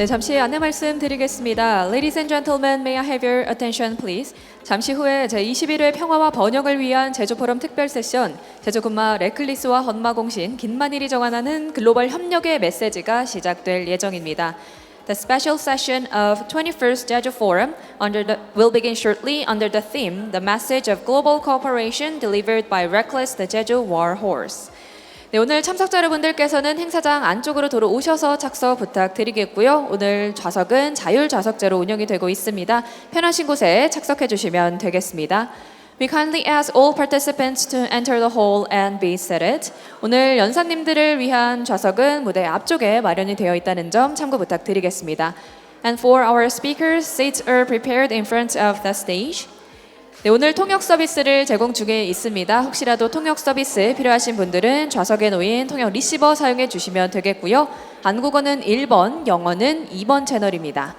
네, 잠시 안내 말씀 드리겠습니다. Ladies and gentlemen, may I have your attention, please? 잠시 후에 제21회 평화와 번영을 위한 제주 포럼 특별 세션, 제주 군마 레클리스와 헌마공신 긴만일이 정한하는 글로벌 협력의 메시지가 시작될 예정입니다. The special session of 21st Jeju Forum will begin shortly under the theme, The Message of Global Cooperation Delivered by Reckless the Jeju War Horse. 네, 오늘 참석자 여러분들께서는 행사장 안쪽으로 들어오셔서 착석 부탁드리겠고요. 오늘 좌석은 자율좌석제로 운영이 되고 있습니다. 편하신 곳에 착석해 주시면 되겠습니다. We kindly ask all participants to enter the hall and be seated. 오늘 연사님들을 위한 좌석은 무대 앞쪽에 마련이 되어 있다는 점 참고 부탁드리겠습니다. And for our speakers, seats are prepared in front of the stage. 네, 오늘 통역 서비스를 제공 중에 있습니다. 혹시라도 통역 서비스 필요하신 분들은 좌석에 놓인 통역 리시버 사용해 주시면 되겠고요. 한국어는 1번, 영어는 2번 채널입니다.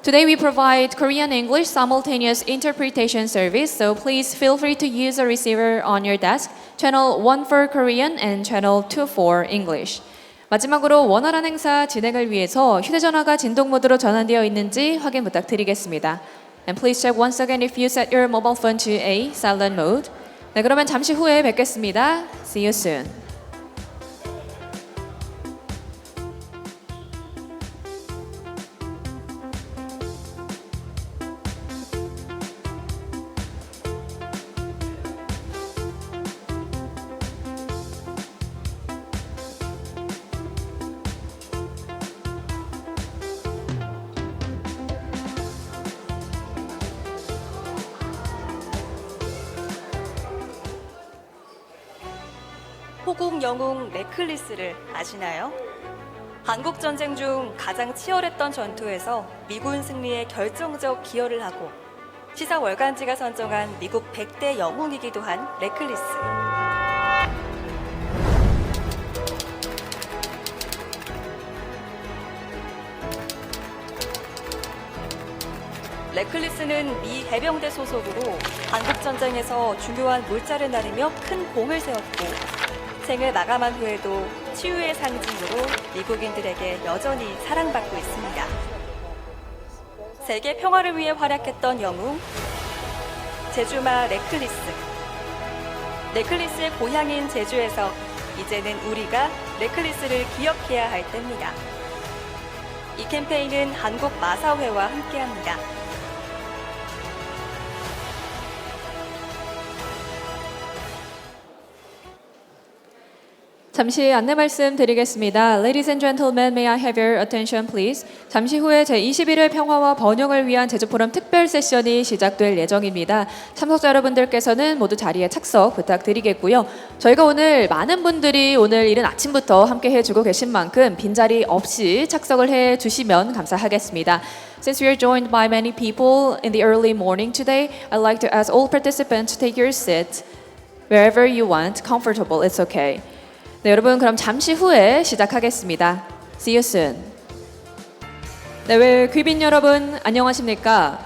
Today we provide Korean English simultaneous interpretation service, so please feel free to use a receiver on your desk, channel 1 for Korean and channel 2 for English. 마지막으로 원활한 행사 진행을 위해서 휴대전화가 진동 모드로 전환되어 있는지 확인 부탁드리겠습니다. And please check once again if you set your mobile phone to a silent mode. 네, 그러면 잠시 후에 뵙겠습니다. See you soon. 호국 영웅 레클리스를 아시나요? 한국 전쟁 중 가장 치열했던 전투에서 미군 승리에 결정적 기여를 하고 시사 월간지가 선정한 미국 100대 영웅이기도 한 레클리스. 레클리스는 미 해병대 소속으로 한국 전쟁에서 중요한 물자를 나르며 큰 공을 세웠고 생을 마감한 후에도 치유의 상징으로 미국인들에게 여전히 사랑받고 있습니다. 세계 평화를 위해 활약했던 영웅, 제주마 레클리스. 레클리스의 고향인 제주에서 이제는 우리가 레클리스를 기억해야 할 때입니다. 이 캠페인은 한국 마사회와 함께합니다. 잠시 안내 말씀 드리겠습니다. Ladies and gentlemen, may I have your attention, please? 잠시 후에 제21회 평화와 번영을 위한 제주 포럼 특별 세션이 시작될 예정입니다. 참석자 여러분들께서는 모두 자리에 착석 부탁드리겠고요. 저희가 오늘 많은 분들이 오늘 이른 아침부터 함께 해주고 계신 만큼 빈자리 없이 착석을 해주시면 감사하겠습니다. Since we are joined by many people in the early morning today, I'd like to ask all participants to take your seat wherever you want, comfortable, it's okay. 네, 여러분 그럼 잠시 후에 시작하겠습니다. See you soon. 네, 귀빈 여러분 안녕하십니까?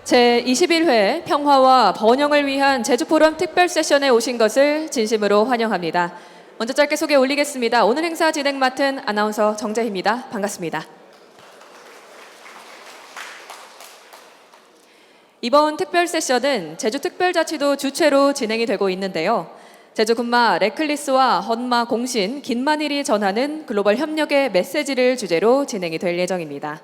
제21회 평화와 번영을 위한 제주 포럼 특별 세션에 오신 것을 진심으로 환영합니다. 먼저 짧게 소개 올리겠습니다. 오늘 행사 진행 맡은 아나운서 정재희입니다. 반갑습니다. 이번 특별 세션은 제주특별자치도 주최로 진행이 되고 있는데요. 제주 군마 레클리스와 헌마 공신 긴만일이 전하는 글로벌 협력의 메시지를 주제로 진행이 될 예정입니다.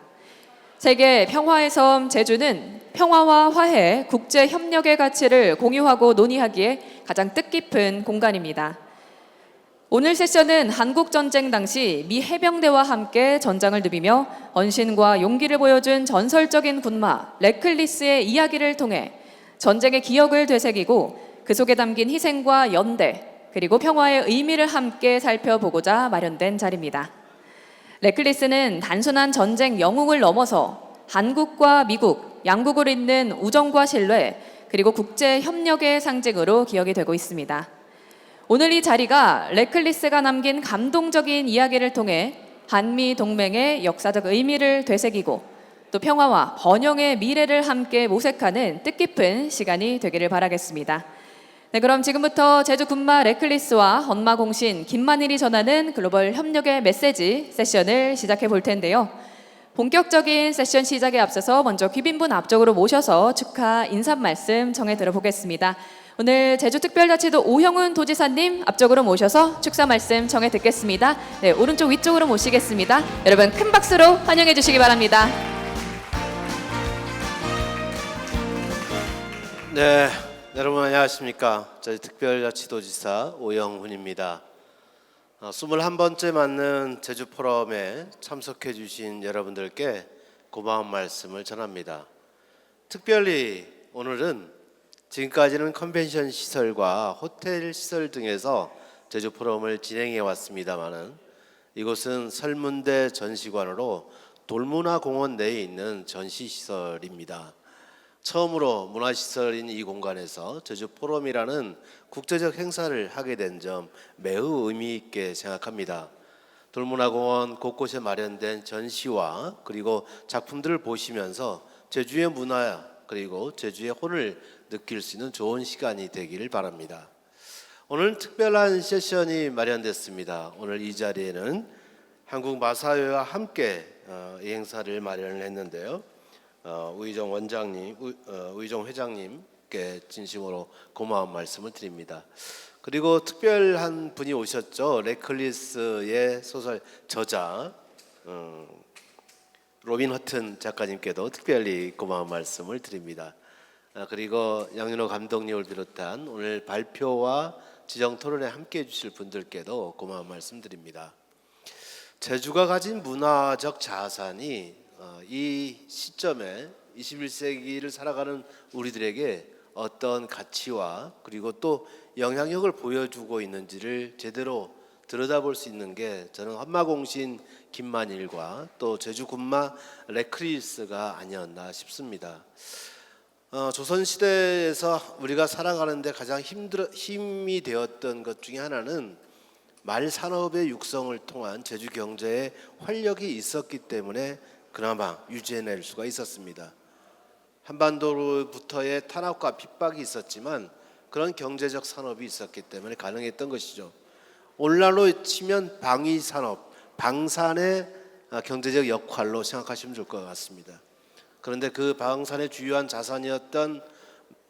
세계 평화의 섬 제주는 평화와 화해, 국제 협력의 가치를 공유하고 논의하기에 가장 뜻깊은 공간입니다. 오늘 세션은 한국 전쟁 당시 미 해병대와 함께 전장을 누비며 헌신과 용기를 보여준 전설적인 군마 레클리스의 이야기를 통해 전쟁의 기억을 되새기고 그 속에 담긴 희생과 연대, 그리고 평화의 의미를 함께 살펴보고자 마련된 자리입니다. 레클리스는 단순한 전쟁 영웅을 넘어서 한국과 미국, 양국을 잇는 우정과 신뢰, 그리고 국제 협력의 상징으로 기억이 되고 있습니다. 오늘 이 자리가 레클리스가 남긴 감동적인 이야기를 통해 한미 동맹의 역사적 의미를 되새기고 또 평화와 번영의 미래를 함께 모색하는 뜻깊은 시간이 되기를 바라겠습니다. 네, 그럼 지금부터 제주 군마 레클리스와 헌마 공신 긴만일이 전하는 글로벌 협력의 메시지 세션을 시작해 볼 텐데요. 본격적인 세션 시작에 앞서서 먼저 귀빈분 앞쪽으로 모셔서 축하 인사 말씀 전해 들어보겠습니다. 오늘 제주특별자치도 오형훈 도지사님 앞쪽으로 모셔서 축사 말씀 전해 듣겠습니다. 네, 오른쪽 위쪽으로 모시겠습니다. 여러분 큰 박수로 환영해 주시기 바랍니다. 네, 여러분 안녕하십니까? 저희 특별자치도지사 오영훈입니다. 21번째 맞는 제주 포럼에 참석해 주신 여러분들께 고마운 말씀을 전합니다. 특별히 오늘은 지금까지는 컨벤션 시설과 호텔 시설 등에서 제주 포럼을 진행해 왔습니다마는 이곳은 설문대 전시관으로 돌문화공원 내에 있는 전시시설입니다. 처음으로 문화시설인 이 공간에서 제주 포럼이라는 국제적 행사를 하게 된 점 매우 의미 있게 생각합니다. 돌문화공원 곳곳에 마련된 전시와 그리고 작품들을 보시면서 제주의 문화 그리고 제주의 혼을 느낄 수 있는 좋은 시간이 되기를 바랍니다. 오늘 특별한 세션이 마련됐습니다. 오늘 이 자리에는 한국 마사회와 함께 이 행사를 마련을 했는데요. 우희정 원장님, 우희정 회장님께 진심으로 고마운 말씀을 드립니다. 그리고 특별한 분이 오셨죠. 레클리스의 소설 저자 로빈 허튼 작가님께도 특별히 고마운 말씀을 드립니다. 그리고 양윤호 감독님을 비롯한 오늘 발표와 지정 토론에 함께해 주실 분들께도 고마운 말씀 드립니다. 제주가 가진 문화적 자산이 이 시점에 21세기를 살아가는 우리들에게 어떤 가치와 그리고 또 영향력을 보여주고 있는지를 제대로 들여다볼 수 있는 게 저는 헌마공신 김만일과 또 제주군마 레크리스가 아니었나 싶습니다. 조선시대에서 우리가 살아가는데 가장 힘이 되었던 것 중에 하나는 말산업의 육성을 통한 제주 경제에 활력이 있었기 때문에 그나마 유지해낼 수가 있었습니다. 한반도로부터의 탄압과 핍박이 있었지만 그런 경제적 산업이 있었기 때문에 가능했던 것이죠. 오늘날로 치면 방위산업, 방산의 경제적 역할로 생각하시면 좋을 것 같습니다. 그런데 그 방산의 주요한 자산이었던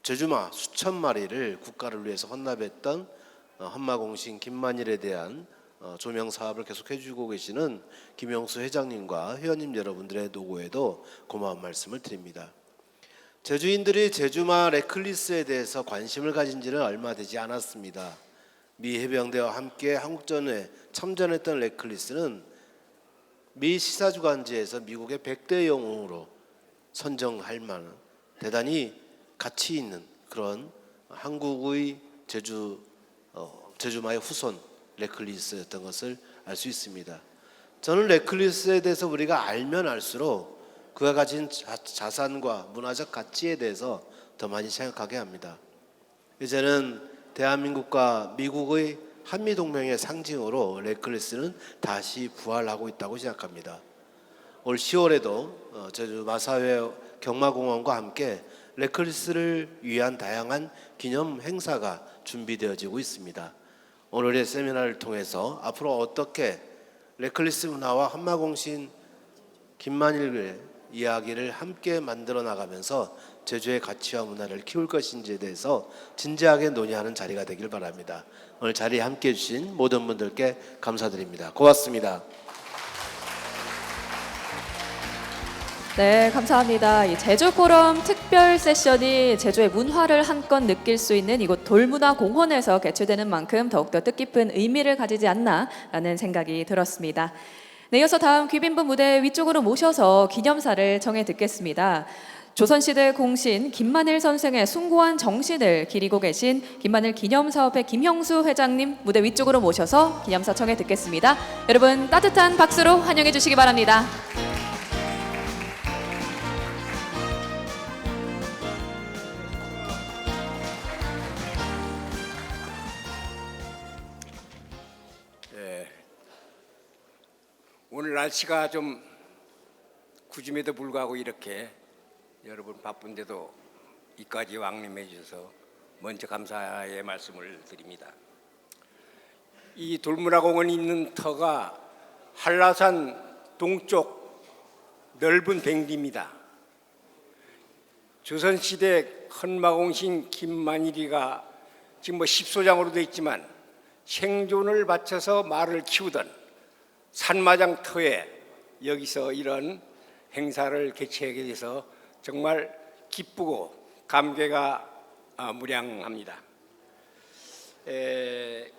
제주마 수천 마리를 국가를 위해서 헌납했던 헌마공신 김만일에 대한 조명 사업을 계속 해주고 계시는 김영수 회장님과 회원님 여러분들의 노고에도 고마운 말씀을 드립니다. 제주인들이 제주마 레클리스에 대해서 관심을 가진 지는 얼마 되지 않았습니다. 미 해병대와 함께 한국전에 참전했던 레클리스는 미 시사주간지에서 미국의 100대 영웅으로 선정할 만한 대단히 가치 있는 그런 한국의 제주마의 후손 레클리스였던 것을 알 수 있습니다. 저는 레클리스에 대해서 우리가 알면 알수록 그가 가진 자산과 문화적 가치에 대해서 더 많이 생각하게 합니다. 이제는 대한민국과 미국의 한미동맹의 상징으로 레클리스는 다시 부활하고 있다고 생각합니다. 올 10월에도 제주 마사회 경마공원과 함께 레클리스를 위한 다양한 기념 행사가 준비되어지고 있습니다. 오늘의 세미나를 통해서 앞으로 어떻게 레클리스 문화와 헌마공신 김만일의 이야기를 함께 만들어 나가면서 제주의 가치와 문화를 키울 것인지에 대해서 진지하게 논의하는 자리가 되길 바랍니다. 오늘 자리에 함께해 주신 모든 분들께 감사드립니다. 고맙습니다. 네, 감사합니다. 이 제주포럼 특별 세션이 제주의 문화를 한껏 느낄 수 있는 이곳 돌문화공원에서 개최되는 만큼 더욱더 뜻깊은 의미를 가지지 않나라는 생각이 들었습니다. 네, 이어서 다음 귀빈분 무대 위쪽으로 모셔서 기념사를 정해 듣겠습니다. 조선시대 공신 김만일 선생의 숭고한 정신을 기리고 계신 김만일 기념사업회 김형수 회장님 무대 위쪽으로 모셔서 기념사 청해 듣겠습니다. 여러분 따뜻한 박수로 환영해 주시기 바랍니다. 오늘 날씨가 좀 구짐에도 불구하고 이렇게 여러분 바쁜데도 이까지 왕림해 주셔서 먼저 감사의 말씀을 드립니다. 이 돌문화공원이 있는 터가 한라산 동쪽 넓은 뱅디입니다. 조선시대 헌마공신 김만일이가 지금 뭐 십소장으로 되어 있지만 생존을 바쳐서 말을 키우던 산마장터에 여기서 이런 행사를 개최하게 돼서 정말 기쁘고 감개가 무량합니다.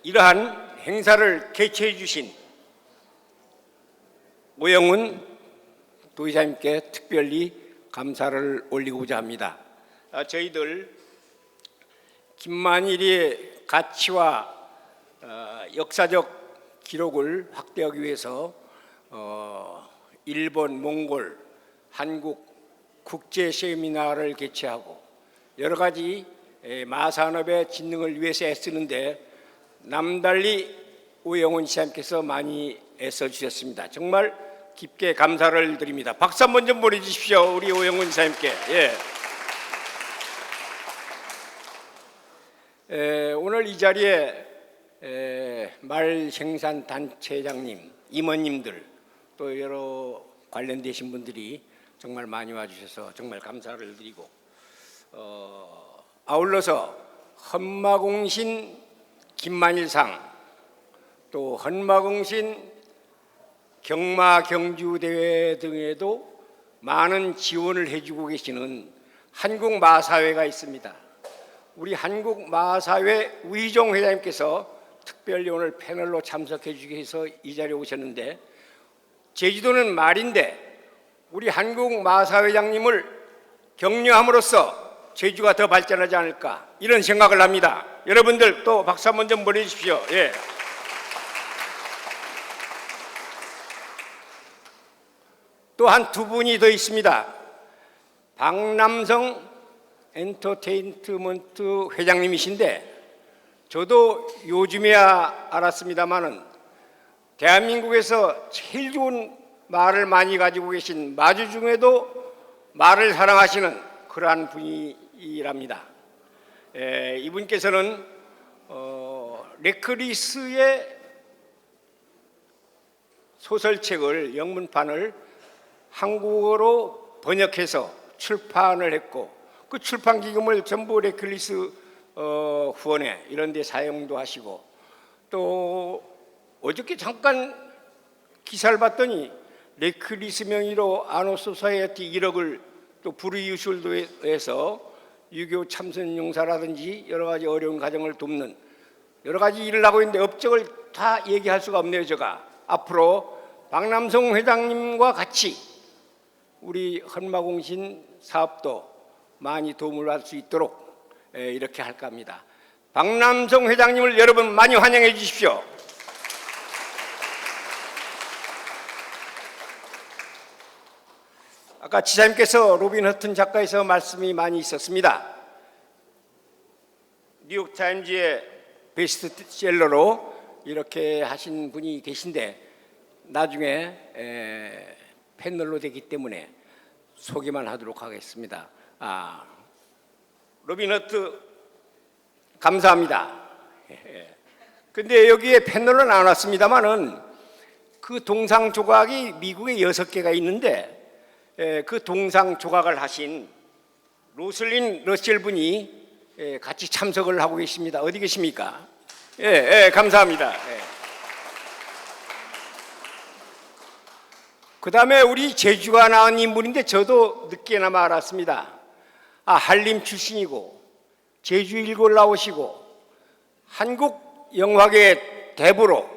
이러한 행사를 개최해 주신 오영훈 도의사님께 특별히 감사를 올리고자 합니다. 저희들 김만일의 가치와 역사적 기록을 확대하기 위해서 일본, 몽골, 한국 국제 세미나를 개최하고 여러 가지 마산업의 진흥을 위해서 애쓰는데 남달리 오영훈 시장님께서 많이 애써 주셨습니다. 정말 깊게 감사를 드립니다. 박수 한번 좀 보내주십시오. 우리 오영훈 시장님께. 오늘 이 자리에 말생산단체장님, 임원님들 또 여러 관련되신 분들이 정말 많이 와주셔서 정말 감사를 드리고 아울러서 헌마공신 김만일상 또 헌마공신 경마경주대회 등에도 많은 지원을 해주고 계시는 한국마사회가 있습니다. 우리 한국마사회 우희종 회장님께서 특별히 오늘 패널로 참석해 주기 위해서 이 자리에 오셨는데 제주도는 말인데 우리 한국마사회장님을 격려함으로써 제주가 더 발전하지 않을까 이런 생각을 합니다. 여러분들 또 박수 한번 좀 보내주십시오. 또 한 두 분이 더 있습니다. 박남성 엔터테인먼트 회장님이신데 저도 요즘에야 알았습니다마는 대한민국에서 제일 좋은 말을 많이 가지고 계신 마주 중에도 말을 사랑하시는 그러한 분이랍니다. 이분께서는 레크리스의 소설책을 영문판을 한국어로 번역해서 출판을 했고 그 출판 기금을 전부 레클리스 후원회 이런 데 사용도 하시고 또 어저께 잠깐 기사를 봤더니 레클리스 명의로 아노소사이어티 1억을 또 불이웃을도 해서 유교 참선 용사라든지 여러 가지 어려운 가정을 돕는 여러 가지 일을 하고 있는데 업적을 다 얘기할 수가 없네요. 제가 앞으로 박남성 회장님과 같이 우리 헌마공신 사업도 많이 도움을 받을 수 있도록 이렇게 할까 합니다. 박남성 회장님을 여러분 많이 환영해 주십시오. 아까 지사님께서 로빈 허튼 작가에서 말씀이 많이 있었습니다. 뉴욕타임즈의 베스트셀러로 이렇게 하신 분이 계신데 나중에 패널로 되기 때문에 소개만 하도록 하겠습니다. 로빈 허트 감사합니다. 근데 여기에 패널로 나눴습니다만은 그 동상 조각이 미국에 6개가 있는데 그 동상 조각을 하신 로슬린 러셀 분이 같이 참석을 하고 계십니다. 어디 계십니까? 감사합니다. 그 다음에 우리 제주가 나온 인물인데 저도 늦게나마 알았습니다. 한림 출신이고 제주 일골 나오시고 한국 영화계 대부로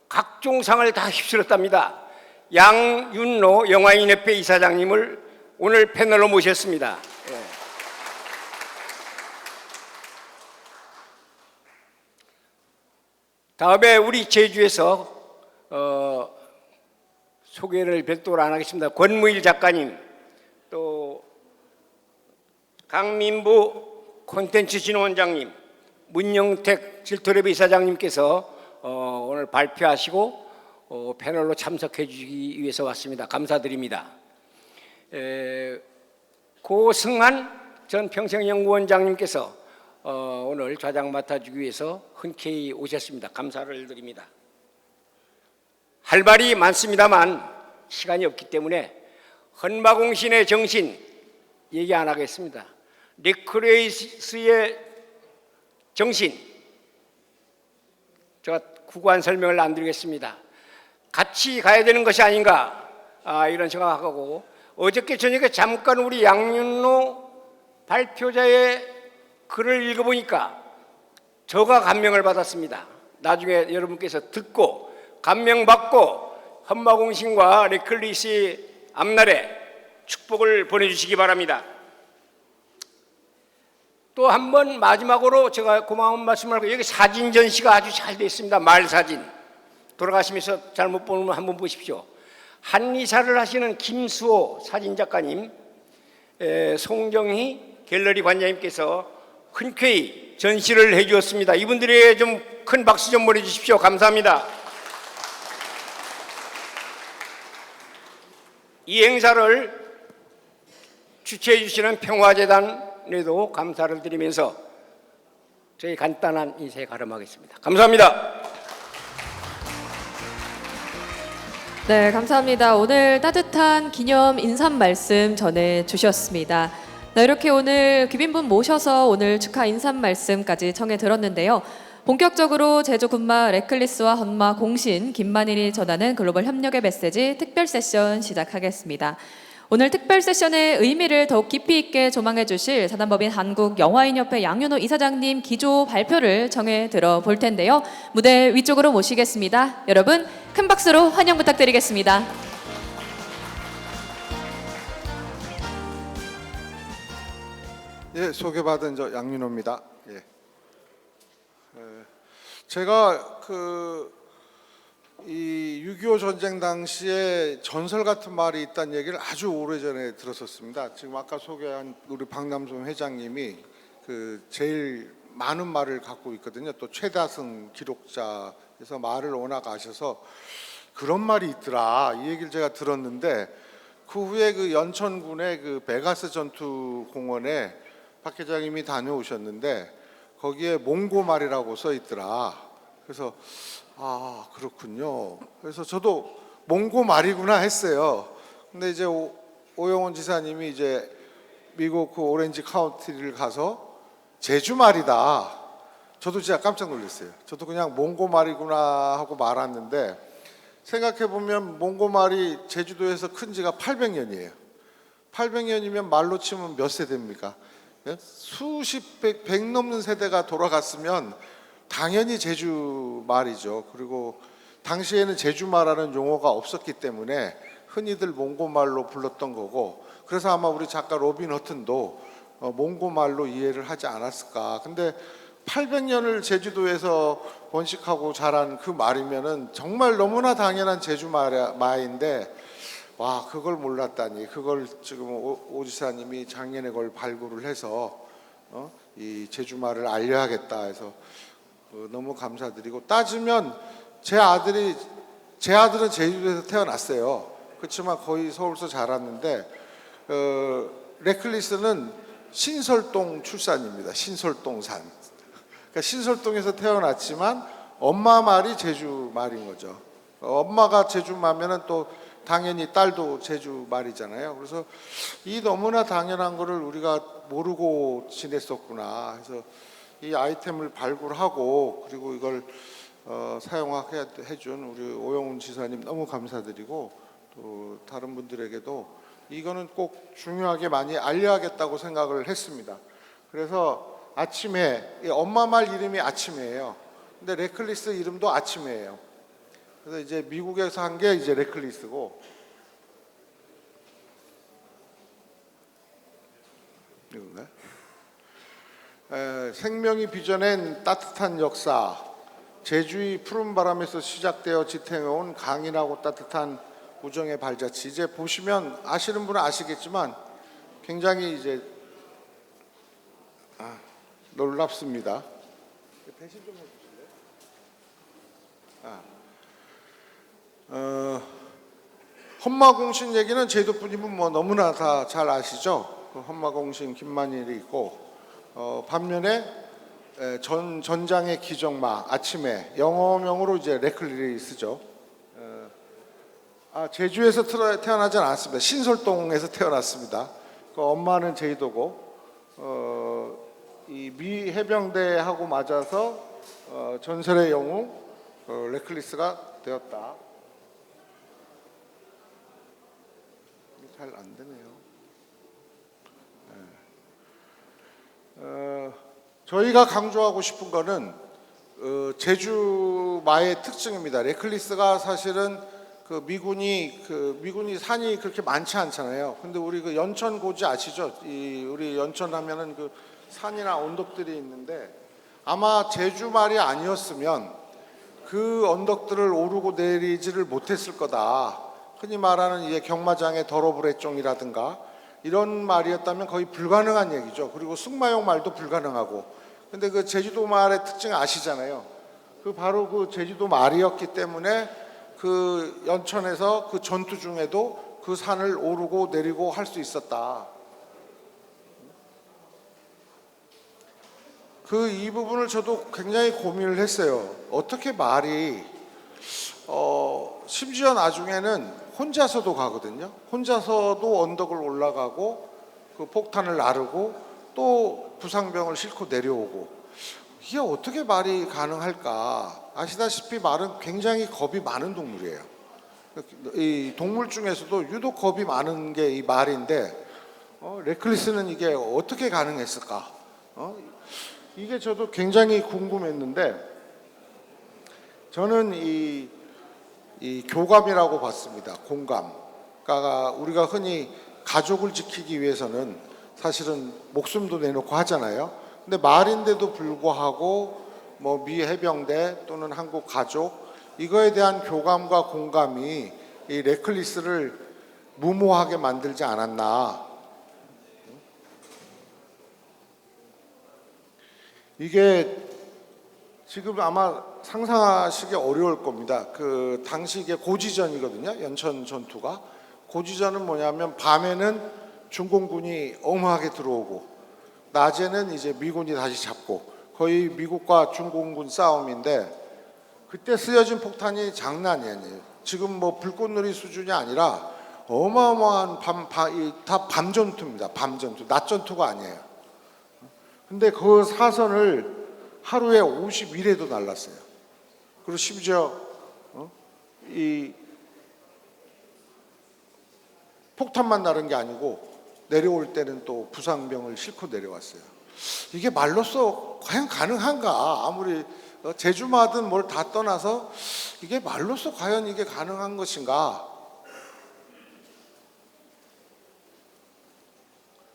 각종 상을 다 휩쓸었답니다. 양윤로 영화인협회 이사장님을 오늘 패널로 모셨습니다. 다음에 우리 제주에서 소개를 별도로 안 하겠습니다. 권무일 작가님, 또 강민부 콘텐츠 진흥원장님, 문영택 질토레비 이사장님께서 오늘 발표하시고 패널로 참석해 주시기 위해서 왔습니다. 감사드립니다. 고승한 전 평생연구원장님께서 오늘 좌장 맡아주기 위해서 흔쾌히 오셨습니다. 감사를 드립니다. 할 말이 많습니다만 시간이 없기 때문에 헌마공신의 정신 얘기 안 하겠습니다. 레클리스의 정신 제가 구구한 설명을 안 드리겠습니다. 같이 가야 되는 것이 아닌가 이런 생각하고 어저께 저녁에 잠깐 우리 양윤로 발표자의 글을 읽어보니까 저가 감명을 받았습니다. 나중에 여러분께서 듣고 감명받고 헌마공신과 레클리스의 앞날에 축복을 보내주시기 바랍니다. 또 한 번 마지막으로 제가 고마운 말씀을 하고 여기 사진 전시가 아주 잘 되어 있습니다. 말 사진 돌아가시면서 잘못 보면 한번 보십시오. 한의사를 하시는 김수호 사진작가님, 송정희 갤러리 관장님께서 흔쾌히 전시를 해주었습니다. 이분들에게 좀 큰 박수 좀 보내주십시오. 감사합니다. 이 행사를 주최해 주시는 평화재단에도 감사를 드리면서 저희 간단한 인사에 가름하겠습니다. 감사합니다. 네, 감사합니다. 오늘 따뜻한 기념 인사 말씀 전해 주셨습니다. 네, 이렇게 오늘 귀빈분 모셔서 오늘 축하 인사 말씀까지 청해 들었는데요. 본격적으로 제주 군마 레클리스와 헌마 공신 김만일이 전하는 글로벌 협력의 메시지 특별 세션 시작하겠습니다. 오늘 특별 세션의 의미를 더욱 깊이 있게 조망해 주실 사단법인 한국영화인협회 양윤호 이사장님 기조 발표를 청해 들어볼 텐데요. 무대 위쪽으로 모시겠습니다. 여러분 큰 박수로 환영 부탁드리겠습니다. 예, 소개받은 저 양윤호입니다. 예. 제가 이 6.25 전쟁 당시에 전설 같은 말이 있다는 얘기를 아주 오래전에 들었었습니다. 지금 아까 소개한 우리 박남순 회장님이 제일 많은 말을 갖고 있거든요. 또 최다승 기록자에서 말을 워낙 아셔서 그런 말이 있더라. 이 얘기를 제가 들었는데 그 후에 연천군의 베가스 전투 공원에 박 회장님이 다녀오셨는데 거기에 몽고말이라고 써 있더라. 그래서 그렇군요. 그래서 저도 몽고말이구나 했어요. 근데 이제 오영훈 지사님이 이제 미국 오렌지 카운티를 가서 제주말이다. 저도 진짜 깜짝 놀랐어요. 저도 그냥 몽고말이구나 하고 말았는데 생각해 보면 몽고말이 제주도에서 큰 지가 800년이에요. 800년이면 말로 치면 몇 세대입니까? 수십 백 넘는 세대가 돌아갔으면 당연히 제주말이죠. 그리고 당시에는 제주말이라는 용어가 없었기 때문에 흔히들 몽고말로 불렀던 거고, 그래서 아마 우리 작가 로빈 허튼도 몽고말로 이해를 하지 않았을까. 근데 800년을 제주도에서 번식하고 자란 그 말이면은 정말 너무나 당연한 제주말인데 와, 그걸 몰랐다니. 그걸 지금 오 지사님이 작년에 그걸 발굴을 해서 이 제주말을 알려야겠다 해서 너무 감사드리고, 따지면 제 아들은 제주도에서 태어났어요. 그렇지만 거의 서울서 자랐는데 레클리스는 신설동 출산입니다. 신설동산. 그러니까 신설동에서 태어났지만 엄마 말이 제주 말인 거죠. 엄마가 제주 말면은 또 당연히 딸도 제주 말이잖아요. 그래서 이 너무나 당연한 거를 우리가 모르고 지냈었구나. 그래서 이 아이템을 발굴하고 그리고 이걸 사용하게 해준 우리 오영훈 지사님 너무 감사드리고, 또 다른 분들에게도 이거는 꼭 중요하게 많이 알려야겠다고 생각을 했습니다. 그래서 아침에 엄마 말 이름이 아침이에요. 근데 레클리스 이름도 아침이에요. 그래서 이제 미국에서 한 게 이제 레클리스고, 이건가? 생명이 빚어낸 따뜻한 역사, 제주의 푸른 바람에서 시작되어 지탱해온 강인하고 따뜻한 우정의 발자취. 이제 보시면 아시는 분은 아시겠지만 굉장히 이제 놀랍습니다. 대신 좀 해주실래요? 헌마공신 얘기는 제주분이면 뭐 너무나 다 잘 아시죠. 헌마공신 김만일이 있고, 반면에 전장의 기정마 아침에 영어명으로 이제 레클리스죠. 제주에서 태어나지 않았습니다. 신솔동에서 태어났습니다. 그 엄마는 제주도고 이 미 해병대하고 맞아서 전설의 영웅 레클리스가 되었다. 잘 안 되네요. 저희가 강조하고 싶은 거는 제주마의 특징입니다. 레클리스가 사실은 미군이 산이 그렇게 많지 않잖아요. 근데 우리 그 연천 고지 아시죠? 우리 연천 하면은 그 산이나 언덕들이 있는데 아마 제주말이 아니었으면 그 언덕들을 오르고 내리지를 못했을 거다. 흔히 말하는 이제 경마장의 더러브레종이라든가 이런 말이었다면 거의 불가능한 얘기죠. 그리고 승마용 말도 불가능하고. 근데 그 제주도 말의 특징 아시잖아요. 그 바로 그 제주도 말이었기 때문에 그 연천에서 그 전투 중에도 그 산을 오르고 내리고 할 수 있었다. 이 부분을 저도 굉장히 고민을 했어요. 어떻게 말이 심지어 나중에는 혼자서도 가거든요. 혼자서도 언덕을 올라가고 그 폭탄을 나르고 또 부상병을 싣고 내려오고 이게 어떻게 말이 가능할까? 아시다시피 말은 굉장히 겁이 많은 동물이에요. 이 동물 중에서도 유독 겁이 많은 게 이 말인데 레클리스는 이게 어떻게 가능했을까? 이게 저도 굉장히 궁금했는데 저는 이 교감이라고 봤습니다. 공감. 그러니까 우리가 흔히 가족을 지키기 위해서는 사실은 목숨도 내놓고 하잖아요. 근데 말인데도 불구하고 뭐 미 해병대 또는 한국 가족 이거에 대한 교감과 공감이 이 레클리스를 무모하게 만들지 않았나. 이게 지금 아마 상상하시기 어려울 겁니다. 그 당시 이게 고지전이거든요. 연천 전투가. 고지전은 뭐냐면 밤에는 중공군이 엄하게 들어오고 낮에는 이제 미군이 다시 잡고 거의 미국과 중공군 싸움인데 그때 쓰여진 폭탄이 장난이 아니에요. 지금 뭐 불꽃놀이 수준이 아니라 어마어마한 다 밤전투입니다. 밤전투. 낮전투가 아니에요. 근데 그 사선을 하루에 51회도 날랐어요. 그리고 심지어 이 폭탄만 나른 게 아니고 내려올 때는 또 부상병을 싣고 내려왔어요. 이게 말로써 과연 가능한가? 아무리 제주마든 뭘 다 떠나서 이게 말로써 과연 이게 가능한 것인가?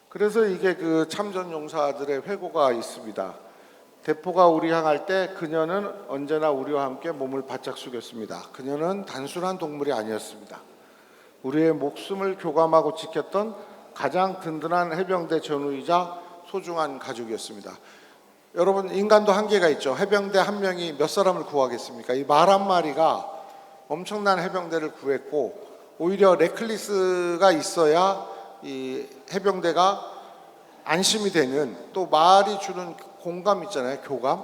그래서 이게 그 참전 용사들의 회고가 있습니다. 대포가 우리 향할 때 그녀는 언제나 우리와 함께 몸을 바짝 숙였습니다. 그녀는 단순한 동물이 아니었습니다. 우리의 목숨을 교감하고 지켰던 가장 든든한 해병대 전우이자 소중한 가족이었습니다. 여러분 인간도 한계가 있죠. 해병대 한 명이 몇 사람을 구하겠습니까? 이 말 한 마리가 엄청난 해병대를 구했고 오히려 레클리스가 있어야 이 해병대가 안심이 되는 또 말이 주는 공감 있잖아요. 교감.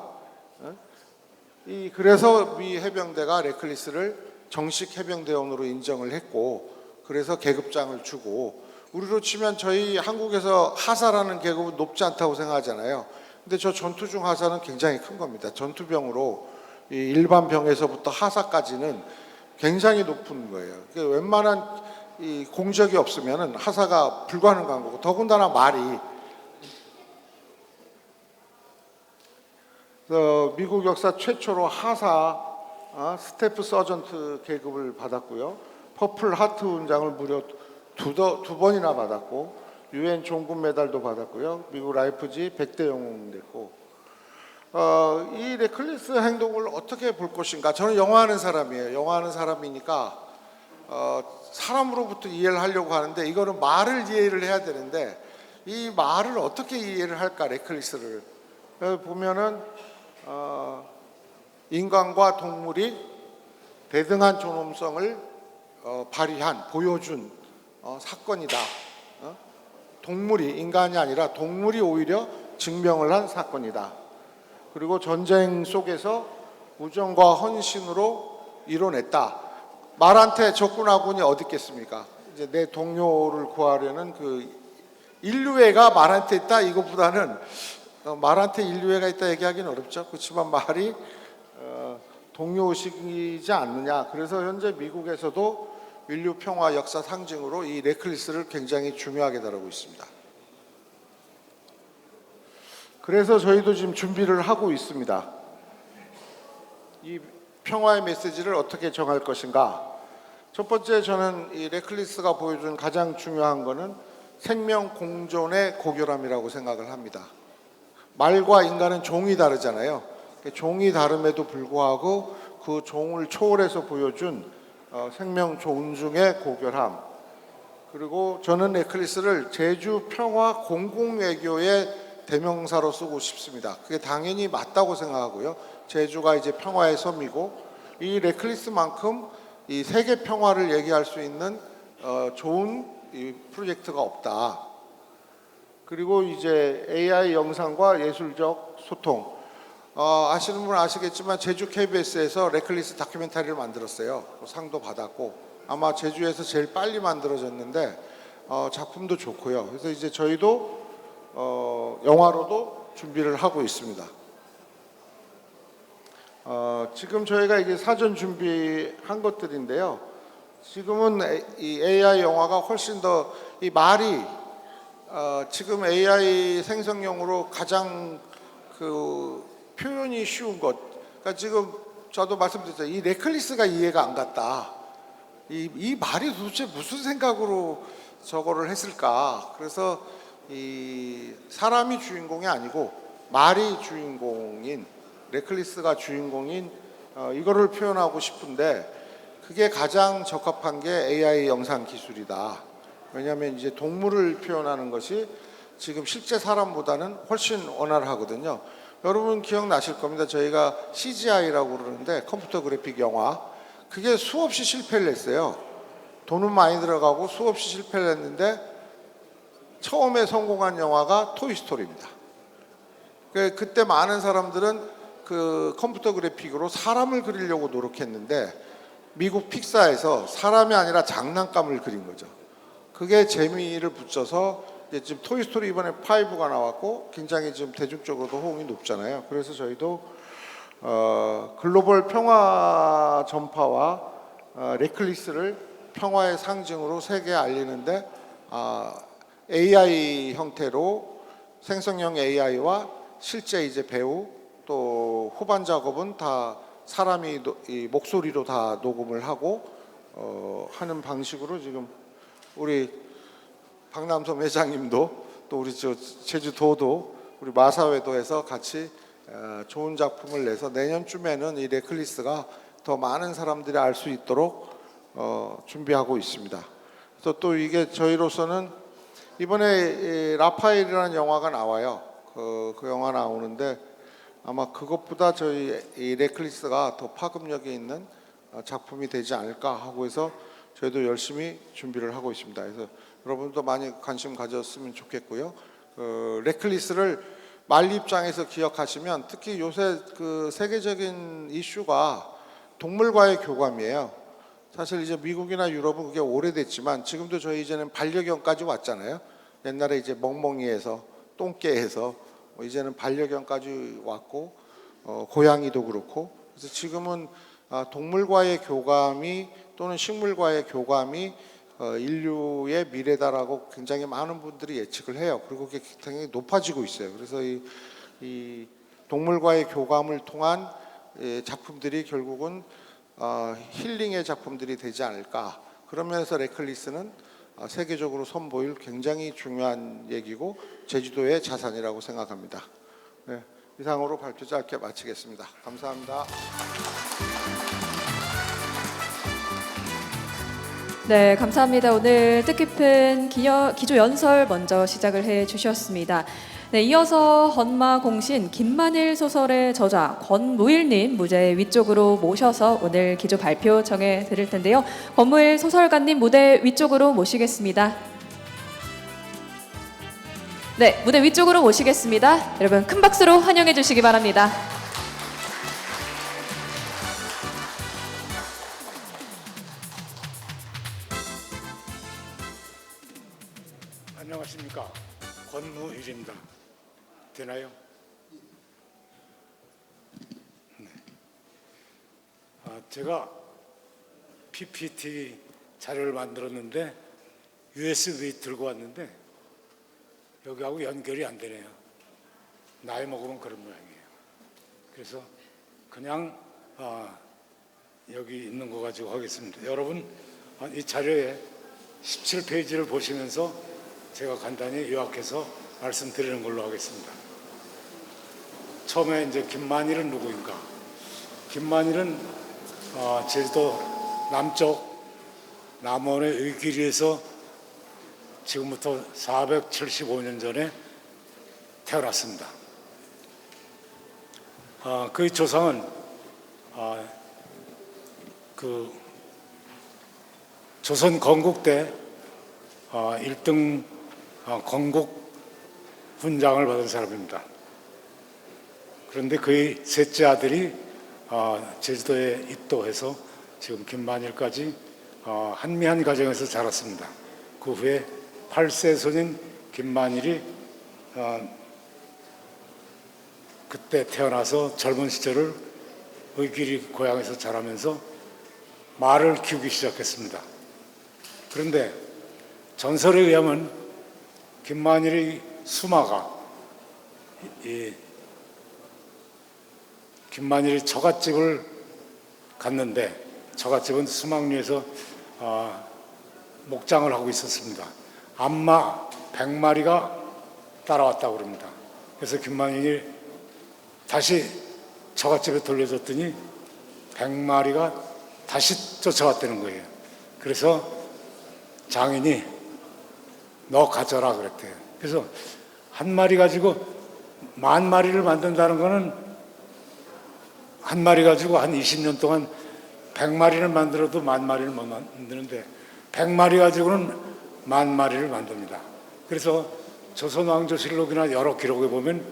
그래서 미 해병대가 레클리스를 정식 해병대원으로 인정을 했고 그래서 계급장을 주고 우리로 치면 저희 한국에서 하사라는 계급은 높지 않다고 생각하잖아요. 근데 저 전투 중 하사는 굉장히 큰 겁니다. 전투병으로 이 일반 병에서부터 하사까지는 굉장히 높은 거예요. 웬만한 이 공적이 없으면은 하사가 불가능한 거고 더군다나 말이 미국 역사 최초로 하사 스태프 서전트 계급을 받았고요. 퍼플 하트 훈장을 무려 두 번이나 받았고 유엔 종군 메달도 받았고요. 미국 라이프지 100대 영웅 됐고 이 레클리스 행동을 어떻게 볼 것인가? 저는 영화하는 사람이에요. 영화하는 사람이니까 사람으로부터 이해를 하려고 하는데 이거는 말을 이해를 해야 되는데 이 말을 어떻게 이해를 할까? 레클리스를 보면은 인간과 동물이 대등한 존엄성을 보여준 사건이다. 동물이 인간이 아니라 동물이 오히려 증명을 한 사건이다. 그리고 전쟁 속에서 우정과 헌신으로 이뤄냈다. 말한테 적군아군이 어디 있겠습니까? 이제 내 동료를 구하려는 그 인류애가 말한테 있다 이것보다는 말한테 인류애가 있다 얘기하기는 어렵죠. 그렇지만 말이 동료의식이지 않느냐. 그래서 현재 미국에서도 인류 평화 역사 상징으로 이 네클리스를 굉장히 중요하게 다루고 있습니다. 그래서 저희도 지금 준비를 하고 있습니다. 이 평화의 메시지를 어떻게 정할 것인가. 첫 번째, 저는 이 네클리스가 보여준 가장 중요한 거는 생명 공존의 고결함이라고 생각을 합니다. 말과 인간은 종이 다르잖아요. 종이 다름에도 불구하고 그 종을 초월해서 보여준 생명 존중의 고결함. 그리고 저는 네클리스를 제주 평화 공공외교의 대명사로 쓰고 싶습니다. 그게 당연히 맞다고 생각하고요. 제주가 이제 평화의 섬이고 이 네클리스만큼 이 세계 평화를 얘기할 수 있는 좋은 이 프로젝트가 없다. 그리고 이제 AI 영상과 예술적 소통. 아시는 분은 아시겠지만 제주 KBS에서 네클리스 다큐멘터리를 만들었어요. 상도 받았고 아마 제주에서 제일 빨리 만들어졌는데 작품도 좋고요. 그래서 이제 저희도 영화로도 준비를 하고 있습니다. 지금 저희가 이게 사전 준비한 것들인데요. 지금은 이 AI 영화가 훨씬 더 이 말이 지금 AI 생성용으로 가장 그 표현이 쉬운 것. 그러니까 지금 저도 말씀드렸죠. 이 네클리스가 이해가 안 갔다. 이 말이 도대체 무슨 생각으로 저거를 했을까? 그래서 이 사람이 주인공이 아니고 말이 주인공인 네클리스가 주인공인 이거를 표현하고 싶은데 그게 가장 적합한 게 AI 영상 기술이다. 왜냐하면 이제 동물을 표현하는 것이 지금 실제 사람보다는 훨씬 원활하거든요. 여러분 기억나실 겁니다. 저희가 CGI라고 그러는데 컴퓨터 그래픽 영화 그게 수없이 실패를 했어요. 돈은 많이 들어가고 수없이 실패를 했는데 처음에 성공한 영화가 토이스토리입니다. 그때 많은 사람들은 그 컴퓨터 그래픽으로 사람을 그리려고 노력했는데 미국 픽사에서 사람이 아니라 장난감을 그린 거죠. 그게 재미를 붙여서 이제 지금 토이스토리 이번에 5가 나왔고 굉장히 지금 대중적으로도 호응이 높잖아요. 그래서 저희도 글로벌 평화 전파와 네클리스를 평화의 상징으로 세계에 알리는데 AI 형태로 생성형 AI와 실제 이제 배우 또 후반 작업은 다 사람이 이 목소리로 다 녹음을 하고 하는 방식으로 지금 우리 박남섭 회장님도 또 우리 제주도도 우리 마사회도에서 같이 좋은 작품을 내서 내년쯤에는 이 네클리스가 더 많은 사람들이 알 수 있도록 준비하고 있습니다. 그래서 또 이게 저희로서는 이번에 라파엘이라는 영화가 나와요. 그 영화 나오는데 아마 그것보다 저희 이 네클리스가 더 파급력이 있는 작품이 되지 않을까 하고 해서 저희도 열심히 준비를 하고 있습니다. 그래서 여러분도 많이 관심 가졌으면 좋겠고요. 네클리스를 말 입장에서 기억하시면 특히 요새 그 세계적인 이슈가 동물과의 교감이에요. 사실 이제 미국이나 유럽은 그게 오래됐지만 지금도 저희 이제는 반려견까지 왔잖아요. 옛날에 이제 멍멍이에서 똥개에서 이제는 반려견까지 왔고 고양이도 그렇고 그래서 지금은 동물과의 교감이 또는 식물과의 교감이 인류의 미래다라고 굉장히 많은 분들이 예측을 해요. 그리고 그게 굉장히 높아지고 있어요. 그래서 이 동물과의 교감을 통한 작품들이 결국은 힐링의 작품들이 되지 않을까. 그러면서 네클리스는 세계적으로 선보일 굉장히 중요한 얘기고 제주도의 자산이라고 생각합니다. 네, 이상으로 발표 짧게 마치겠습니다. 감사합니다. 네, 감사합니다. 오늘 뜻깊은 기조 연설 먼저 시작을 해 주셨습니다. 네, 이어서 헌마공신 김만일 소설의 저자 권무일님 무대 위쪽으로 모셔서 오늘 기조 발표 정해 드릴 텐데요. 권무일 소설가님 무대 위쪽으로 모시겠습니다. 네, 무대 위쪽으로 모시겠습니다. 여러분 큰 박수로 환영해 주시기 바랍니다. 안녕하십니까. 권무일입니다. 되나요? 네. 제가 PPT 자료를 만들었는데 USB 들고 왔는데 여기하고 연결이 안 되네요. 나이 먹으면 그런 모양이에요. 그래서 그냥 여기 있는 거 가지고 하겠습니다. 여러분 이 자료에 17페이지를 보시면서 제가 간단히 요약해서 말씀드리는 걸로 하겠습니다. 처음에 이제 김만일은 누구인가? 김만일은 제주도 남쪽 남원의 의길리에서 지금부터 475년 전에 태어났습니다. 그의 조상은 그 조선 건국때 1등 건국 훈장을 받은 사람입니다. 그런데 그의 셋째 아들이 제주도에 입도해서 지금 김만일까지 한미한 가정에서 자랐습니다. 그 후에 8세 손인 김만일이 그때 태어나서 젊은 시절을 의길리 고향에서 자라면서 말을 키우기 시작했습니다. 그런데 전설에 의하면 김만일의 수마가 김만일이 처갓집을 갔는데 처갓집은 수막리에서 목장을 하고 있었습니다. 암마 100마리가 따라왔다고 그럽니다. 그래서 김만일이 다시 처갓집에 돌려줬더니 100마리가 다시 쫓아왔다는 거예요. 그래서 장인이 너 가져라 그랬대요. 그래서 한 마리 가지고 10,000마리를 만든다는 거는 한 마리 가지고 한 20년 동안 100마리를 만들어도 10,000마리를 못 만드는데 100마리 가지고는 10,000마리를 만듭니다. 그래서 조선왕조실록이나 여러 기록에 보면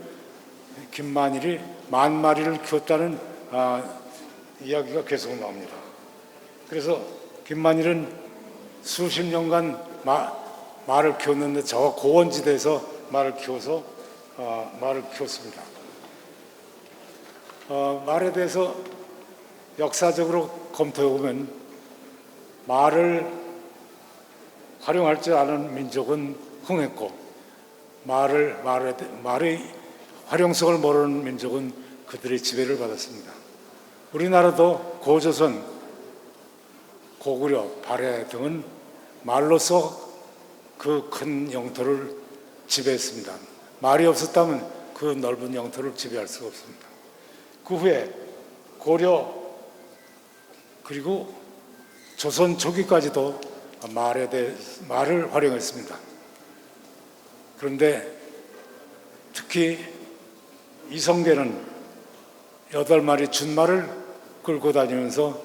김만일이 10,000마리를 키웠다는 이야기가 계속 나옵니다. 그래서 김만일은 수십 년간 말을 키웠는데 저 고원지대에서 말을 키웠습니다. 말에 대해서 역사적으로 검토해 보면 말을 활용할 줄 아는 민족은 흥했고 말의 활용성을 모르는 민족은 그들의 지배를 받았습니다. 우리나라도 고조선, 고구려, 발해 등은 말로서 그 큰 영토를 지배했습니다. 말이 없었다면 그 넓은 영토를 지배할 수가 없습니다. 그 후에 고려 그리고 조선 초기까지도 말을 활용했습니다. 그런데 특히 이성계는 8마리 준말을 끌고 다니면서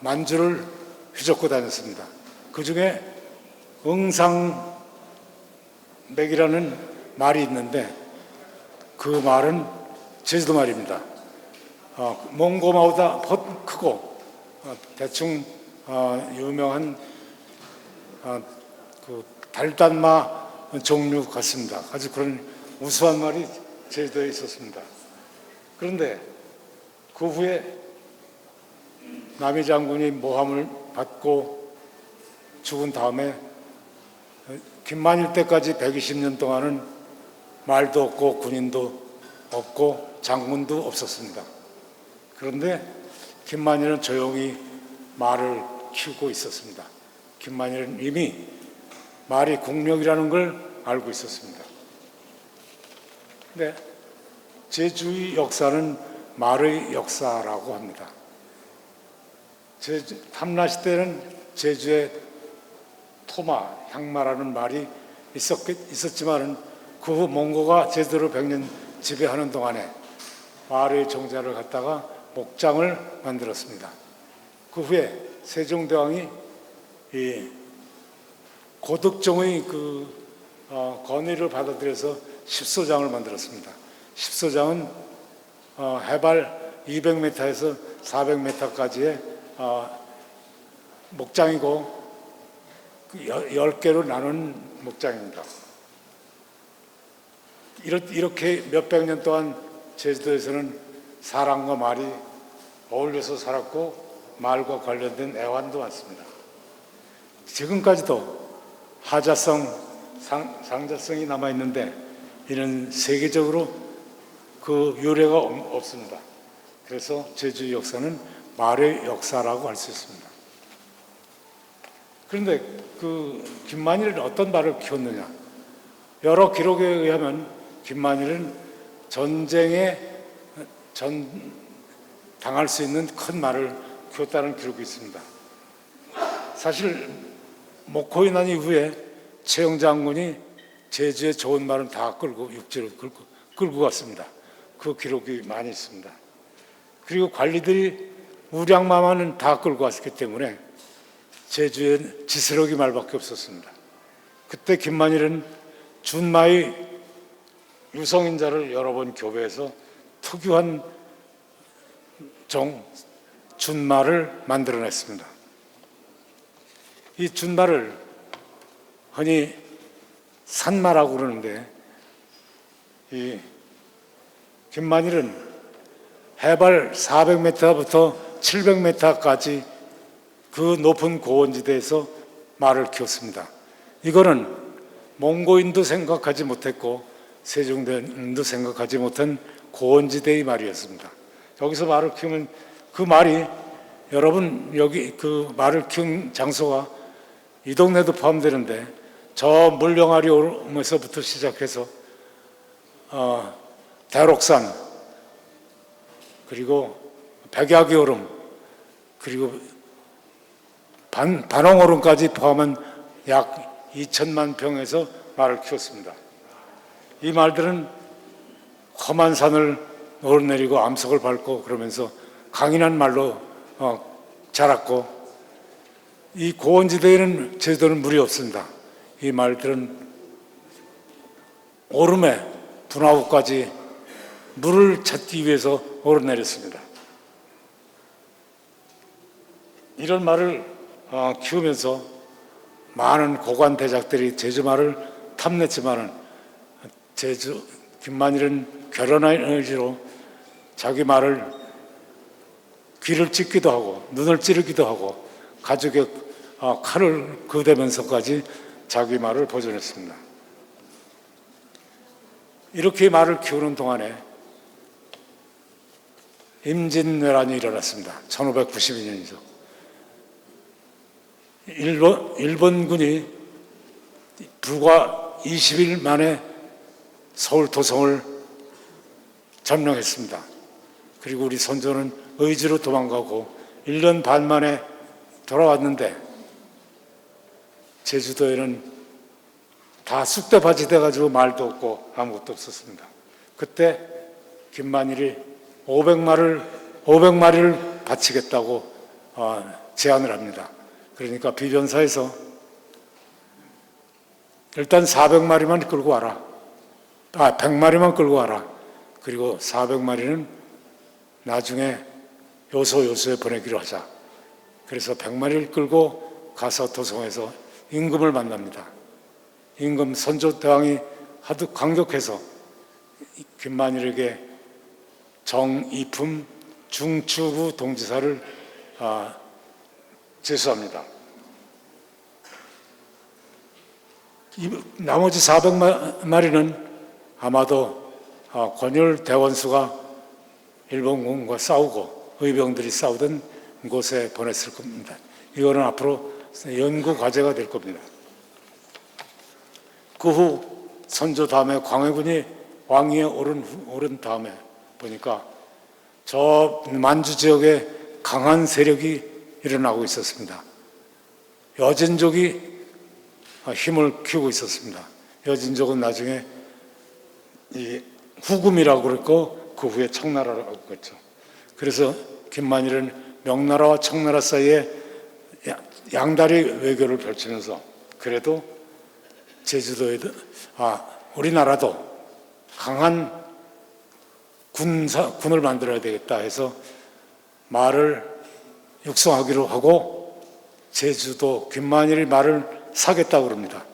만주를 휘젓고 다녔습니다. 그 중에 응상맥이라는 말이 있는데 그 말은 제주도 말입니다. 몽고마보다 크고 대충 유명한 그 달단마 종류 같습니다. 아주 그런 우수한 말이 제주도에 있었습니다. 그런데 그 후에 남이 장군이 모함을 받고 죽은 다음에 김만일 때까지 120년 동안은 말도 없고 군인도 없고 장군도 없었습니다. 그런데 김만일은 조용히 말을 키우고 있었습니다. 김만일은 이미 말이 국력이라는 걸 알고 있었습니다. 근데 제주의 역사는 말의 역사라고 합니다. 탐라시 때는 제주에 토마, 향마라는 말이 있었지만 그 후 몽고가 제주도를 100년 지배하는 동안에 말의 정자를 갖다가 목장을 만들었습니다. 그 후에 세종대왕이 이 고득종의 건의를 받아들여서 십소장을 만들었습니다. 십소장은 해발 200m에서 400m까지의 목장이고 10개로 나눈 목장입니다. 이렇게 몇백 년 동안 제주도에서는 사람과 말이 어울려서 살았고 말과 관련된 애환도 많습니다. 지금까지도 하자성, 상자성이 남아있는데 이는 세계적으로 그 유래가 없습니다. 그래서 제주 역사는 말의 역사라고 할 수 있습니다. 그런데 그 김만일은 어떤 말을 키웠느냐? 여러 기록에 의하면 김만일은 전쟁에 당할 수 있는 큰 말을 키웠다는 기록이 있습니다. 사실 목호위 난 이후에 최영 장군이 제주에 좋은 말은 다 끌고 육지로 끌고 갔습니다. 그 기록이 많이 있습니다. 그리고 관리들이 우량마마는 다 끌고 왔기 때문에 제주엔 지스러기 말밖에 없었습니다. 그때 김만일은 준마의 유성인자를 여러 번 교배해서 특유한 준마를 만들어냈습니다. 이 준마를 흔히 산마라고 그러는데 이 김만일은 해발 400m부터 700m까지 그 높은 고원지대에서 말을 키웠습니다. 이거는 몽고인도 생각하지 못했고 세종대왕도 생각하지 못한 고원지대의 말이었습니다. 여기서 말을 키우면 그 말이 여러분 여기 그 말을 키운 장소가 이 동네도 포함되는데 저 물령아리 오름에서부터 시작해서 대록산 그리고 백야기 오름 그리고 반홍오름까지 포함한 약 2천만 평에서 말을 키웠습니다. 이 말들은 험한 산을 오르내리고 암석을 밟고 그러면서 강인한 말로 자랐고 이 고원지대에는 제주도는 물이 없습니다. 이 말들은 오름에 분화구까지 물을 찾기 위해서 오르내렸습니다. 이런 말을 키우면서 많은 고관 대작들이 제주말을 탐냈지만은 김만일은 결연한 의지로 자기 말을 귀를 찢기도 하고 눈을 찌르기도 하고 가죽에 칼을 그대면서까지 자기 말을 보존했습니다. 이렇게 말을 키우는 동안에 임진왜란이 일어났습니다. 1592년이죠. 일본군이 불과 20일 만에 서울 도성을 점령했습니다. 그리고 우리 선조는 의지로 도망가고 1년 반 만에 돌아왔는데 제주도에는 다 쑥대밭이 돼가지고 말도 없고 아무것도 없었습니다. 그때 김만일이 500마리를 바치겠다고 제안을 합니다. 그러니까 비변사에서 일단 400마리만 끌고 와라. 100마리만 끌고 와라. 그리고 400마리는 나중에 요소에 보내기로 하자. 그래서 100마리를 끌고 가서 도성에서 임금을 만납니다. 임금 선조대왕이 하도 강력해서 김만일에게 정이품 중추부 동지사를 제수합니다. 나머지 400마리는 아마도 권율 대원수가 일본군과 싸우고 의병들이 싸우던 곳에 보냈을 겁니다. 이거는 앞으로 연구 과제가 될 겁니다. 그 후 선조 다음에 광해군이 왕위에 오른 다음에 보니까 저 만주 지역에 강한 세력이 일어나고 있었습니다. 여진족이 힘을 키우고 있었습니다. 여진족은 나중에 이 후금이라고 그랬고 그 후에 청나라라고 그랬죠. 그래서 김만일은 명나라와 청나라 사이에 양다리 외교를 펼치면서 그래도 제주도에도 우리나라도 강한 군을 만들어야 되겠다 해서 말을 육성하기로 하고 제주도 김만일이 말을 사겠다고 그럽니다.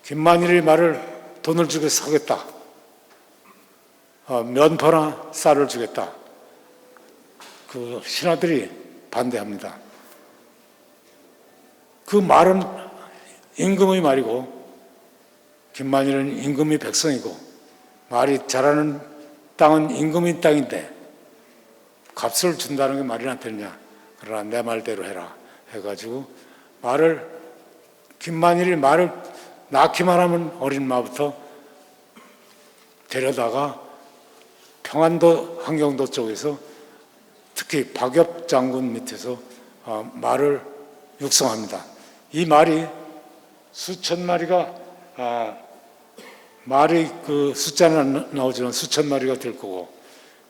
김만일의 말을 돈을 주고 사겠다. 면포나 쌀을 주겠다. 그 신하들이 반대합니다. 그 말은 임금의 말이고 김만일은 임금의 백성이고 말이 자라는 땅은 임금의 땅인데 값을 준다는 게 말이 안 되느냐. 그러나 내 말대로 해라 해가지고 김만일이 말을 낳기만 하면 어린 마부터 데려다가 평안도 항경도 쪽에서 특히 박엽 장군 밑에서 말을 육성합니다. 이 말이 수천 마리가 말이 그 숫자는 나오지만 수천 마리가 될 거고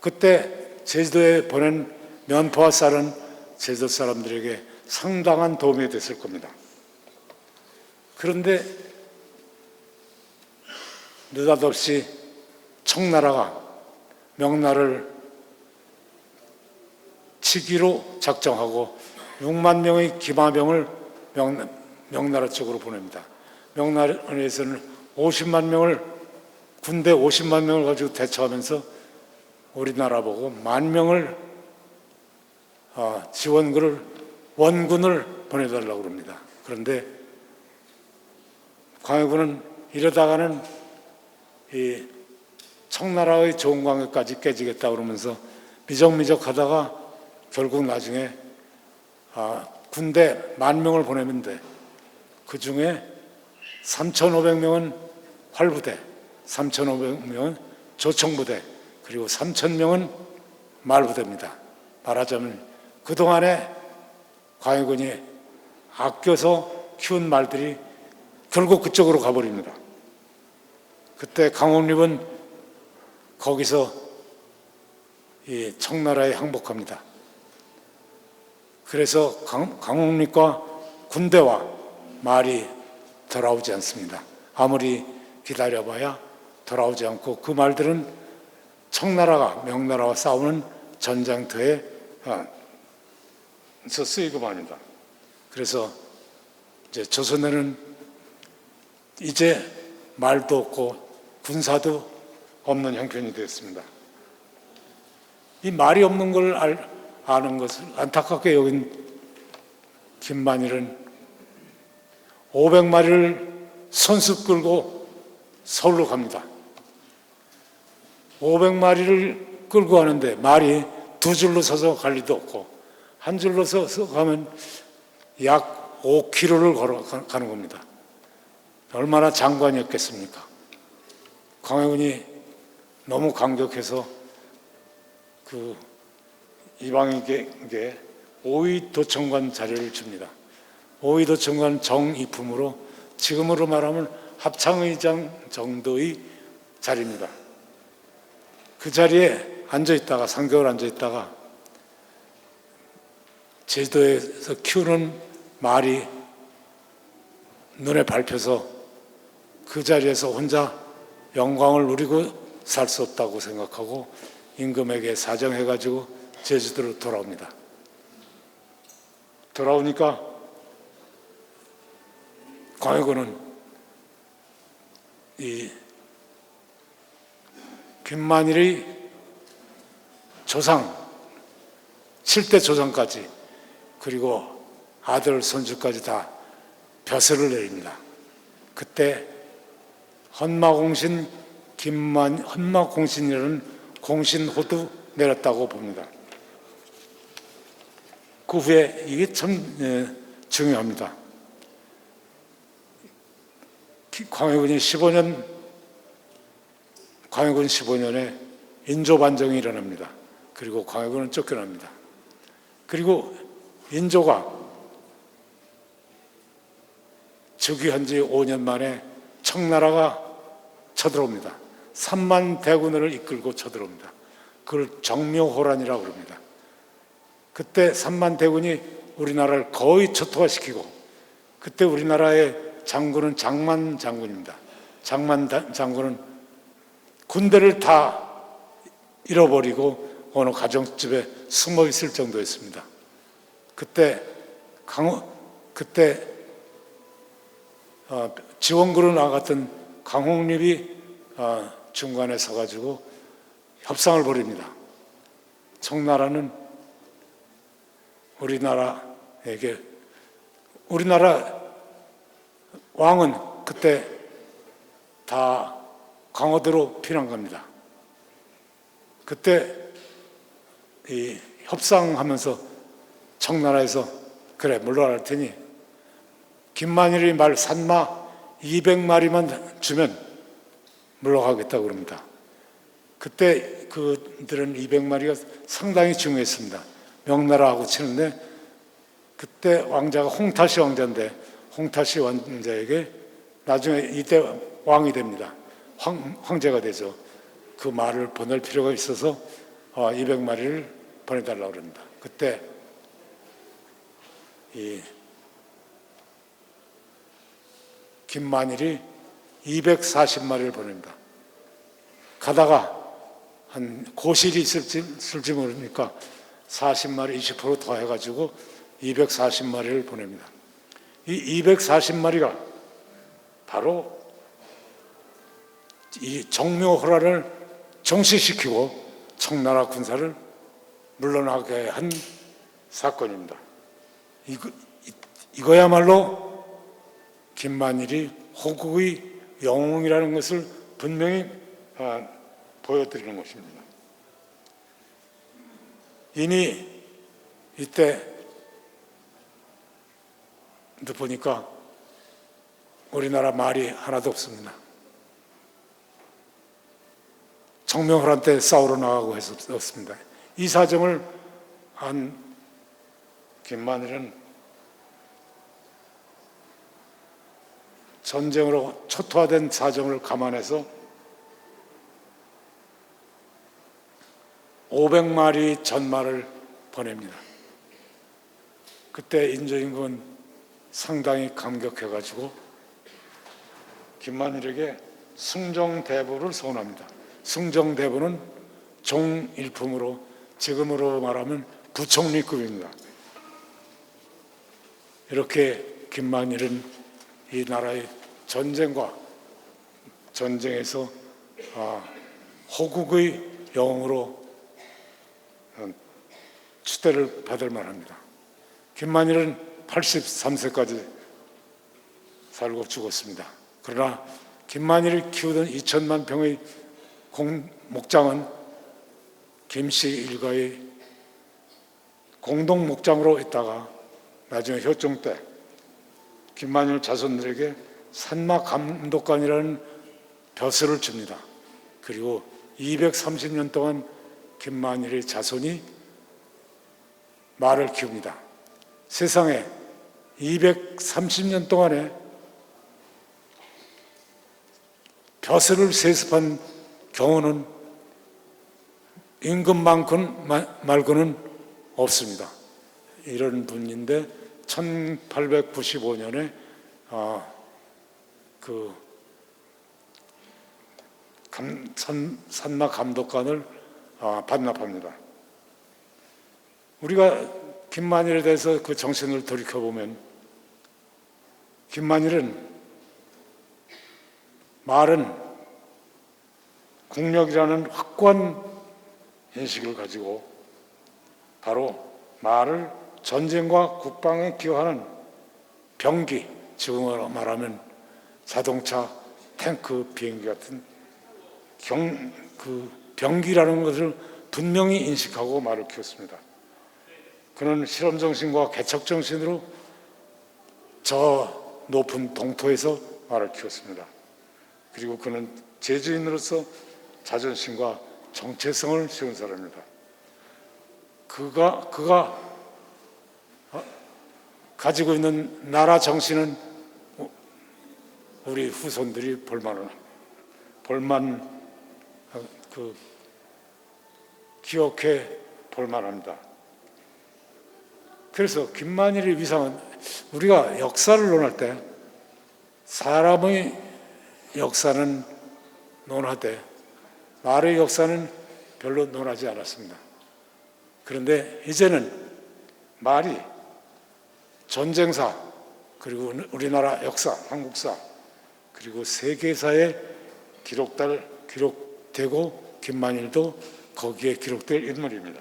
그때 제주도에 보낸 면포와 쌀은 제주도 사람들에게 상당한 도움이 됐을 겁니다. 그런데 느닷없이 청나라가 명나라를 치기로 작정하고 6만 명의 기마병을 명나라 쪽으로 보냅니다. 명나라에서는 50만 명을 군대 50만 명을 가지고 대처하면서 우리나라 보고 1만 명을 원군을 보내달라고 합니다. 그런데 광해군은 이러다가는 이 청나라의 좋은 관계까지 깨지겠다 그러면서 미적미적 하다가 결국 나중에 군대 1만 명을 보내면 돼. 그 중에 3,500명은 활부대, 3,500명은 조총부대, 그리고 3,000명은 말부대입니다. 말하자면 그동안에 광해군이 아껴서 키운 말들이 결국 그쪽으로 가버립니다. 그때 강홍립은 거기서 이 청나라에 항복합니다. 그래서 강홍립과 군대와 말이 돌아오지 않습니다. 아무리 기다려봐야 돌아오지 않고 그 말들은 청나라가 명나라와 싸우는 전장터에 쓰이고 맙니다. 그래서 이제 조선에는 이제 말도 없고 군사도 없는 형편이 되었습니다. 이 말이 없는 걸 아는 것을 안타깝게 여긴 김만일은 500마리를 손수 끌고 서울로 갑니다. 500마리를 끌고 가는데 말이 두 줄로 서서 갈 리도 없고 한 줄로 서서 가면 약 5km를 걸어가는 겁니다. 얼마나 장관이었겠습니까? 광해군이 너무 강력해서 그 이방에게 오의도청관 자료를 줍니다. 오의도청관 정이품으로 지금으로 말하면 합창의장 정도의 자리입니다. 그 자리에 앉아있다가 3개월 앉아있다가 제주도에서 키우는 말이 눈에 밟혀서 그 자리에서 혼자 영광을 누리고 살 수 없다고 생각하고 임금에게 사정해가지고 제주도로 돌아옵니다. 돌아오니까 광해군은 이 김만일의 조상 7대 조상까지 그리고 아들 손주까지 다 벼슬을 내립니다. 그때 헌마공신이라는 공신호도 내렸다고 봅니다. 그 후에 이게 참 중요합니다. 광해군 15년에 인조반정이 일어납니다. 그리고 광해군은 쫓겨납니다. 그리고 인조가 즉위한 지 5년 만에 청나라가 쳐들어옵니다. 3만 대군을 이끌고 쳐들어옵니다. 그걸 정묘호란이라고 합니다. 그때 3만 대군이 우리나라를 거의 초토화시키고 그때 우리나라의 장군은 장만 장군입니다. 장만 장군은 군대를 다 잃어버리고 어느 가정집에 숨어 있을 정도였습니다. 그때 지원구로 나갔던 강홍립이 중간에 서가지고 협상을 벌입니다. 청나라는 우리나라 왕은 그때 다 강화도로 피난 겁니다. 그때 이 협상하면서 청나라에서 그래 물러날 테니 김만일이 말 산마 200마리만 주면 물러가겠다고 그럽니다. 그때 그들은 200마리가 상당히 중요했습니다. 명나라하고 치는데 그때 왕자가 홍타시 왕자인데 홍타시 왕자에게 나중에 이때 왕이 됩니다. 황제가 되죠. 그 말을 보낼 필요가 있어서 200마리를 보내달라고 그럽니다. 그때 이 김만일이 240마리를 보냅니다. 가다가 한 고실이 있을지 모르니까 40마리 20% 더 해가지고 240마리를 보냅니다. 이 240마리가 바로 이 정묘호란을 정시시키고 청나라 군사를 물러나게 한 사건입니다. 이거야말로 김만일이 호국의 영웅이라는 것을 분명히 보여드리는 것입니다. 이니 이때 보니까 우리나라 말이 하나도 없습니다. 정명호란 때 싸우러 나가고 했었습니다. 이 사정을 안 김만일은 전쟁으로 초토화된 사정을 감안해서 500마리 전말을 보냅니다. 그때 인조인국은 상당히 감격해가지고 김만일에게 숭정대부를 선언합니다. 숭정대부는 종일품으로 지금으로 말하면 부총리급입니다. 이렇게 김만일은 이 나라의 전쟁에서 호국의 영웅으로 추대를 받을 만합니다. 김만일은 83세까지 살고 죽었습니다. 그러나 김만일이 키우던 2천만 평의 목장은 김씨 일가의 공동 목장으로 있다가 나중에 효종 때 김만일 자손들에게 산마 감독관이라는 벼슬을 줍니다. 그리고 230년 동안 김만일의 자손이 말을 키웁니다. 세상에 230년 동안에 벼슬을 세습한 경우는 임금만큼 말고는 없습니다. 이런 분인데 1895년에 산마 감독관을 반납합니다. 우리가 김만일에 대해서 그 정신을 돌이켜보면 김만일은 말은 국력이라는 확고한 인식을 가지고 바로 말을 전쟁과 국방에 기여하는 병기, 지금으로 말하면 자동차, 탱크, 비행기 같은 병기라는 것을 분명히 인식하고 말을 키웠습니다. 그는 실험정신과 개척정신으로 저 높은 동토에서 말을 키웠습니다. 그리고 그는 제주인으로서 자존심과 정체성을 세운 사람입니다. 그가 가지고 있는 나라 정신은 우리 후손들이 기억해 볼만합니다. 그래서 김만일의 위상은 우리가 역사를 논할 때 사람의 역사는 논하되 말의 역사는 별로 논하지 않았습니다. 그런데 이제는 말이 전쟁사 그리고 우리나라 역사, 한국사 그리고 세계사에 기록되고 김만일도 거기에 기록될 인물입니다.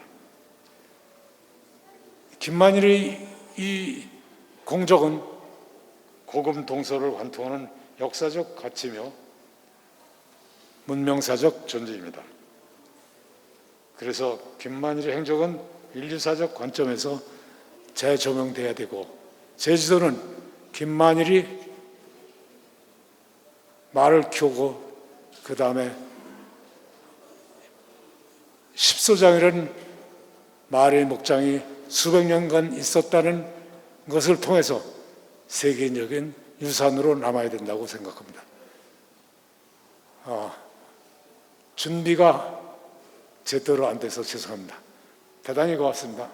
김만일의 이 공적은 고금 동서를 관통하는 역사적 가치며 문명사적 존재입니다. 그래서 김만일의 행적은 인류사적 관점에서 재조명돼야 되고, 제주도는 김만일이 말을 키우고 그 다음에 십소장이라는 말의 목장이 수백 년간 있었다는 것을 통해서 세계적인 유산으로 남아야 된다고 생각합니다. 준비가 제대로 안 돼서 죄송합니다. 대단히 고맙습니다.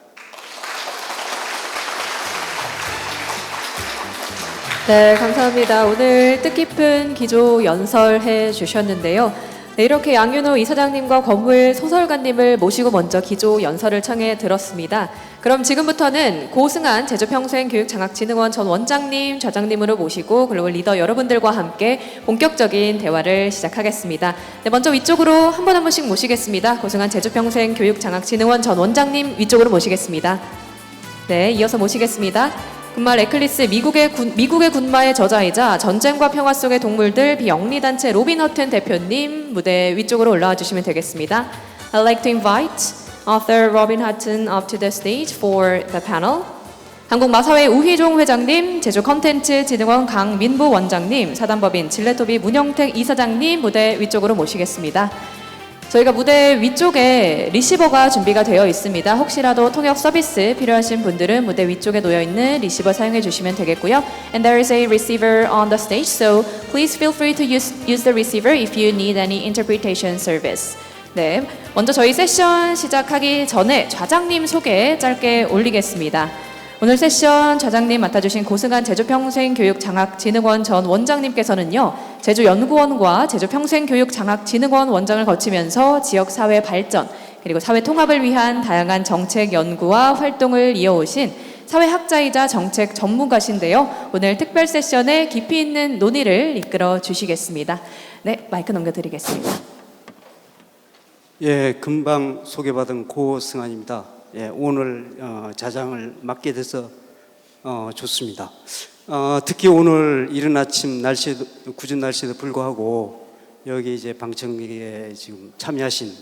네, 감사합니다. 오늘 뜻깊은 기조 연설해 주셨는데요. 네, 이렇게 양윤호 이사장님과 권무일 소설가님을 모시고 먼저 기조 연설을 청해 들었습니다. 그럼 지금부터는 고승한 제주평생교육장학진흥원 전 원장님, 좌장님으로 모시고 글로벌 리더 여러분들과 함께 본격적인 대화를 시작하겠습니다. 네, 먼저 위쪽으로 한 분씩 모시겠습니다. 고승한 제주평생교육장학진흥원 전 원장님 위쪽으로 모시겠습니다. 네, 이어서 모시겠습니다. 군마 레클리스 미국의 군마의 저자이자 전쟁과 평화 속의 동물들 비영리단체 로빈 허튼 대표님 무대 위쪽으로 올라와 주시면 되겠습니다. I'd like to invite author Robin Hutton up to the stage for the panel. 한국마사회 우희종 회장님, 제주컨텐츠진흥원 강민부 원장님, 사단법인 진레토비 문영택 이사장님 무대 위쪽으로 모시겠습니다. 저희가 무대 위쪽에 리시버가 준비가 되어 있습니다. 혹시라도 통역 서비스 필요하신 분들은 무대 위쪽에 놓여 있는 리시버 사용해 주시면 되겠고요. And there is a receiver on the stage, so please feel free to use the receiver if you need any interpretation service. 네, 먼저 저희 세션 시작하기 전에 좌장님 소개 짧게 올리겠습니다. 오늘 세션 좌장님 맡아주신 고승한 제주평생교육장학진흥원 전 원장님께서는요, 제주연구원과 제주평생교육장학진흥원 원장을 거치면서 지역사회 발전 그리고 사회 통합을 위한 다양한 정책 연구와 활동을 이어오신 사회학자이자 정책 전문가신데요. 오늘 특별 세션에 깊이 있는 논의를 이끌어 주시겠습니다. 네, 마이크 넘겨드리겠습니다. 예, 금방 소개받은 고승환입니다. 예, 오늘 자장을 맡게 돼서 좋습니다. 특히 오늘 이른 아침 궂은 날씨에도 불구하고 여기 이제 방청객에 지금 참여하신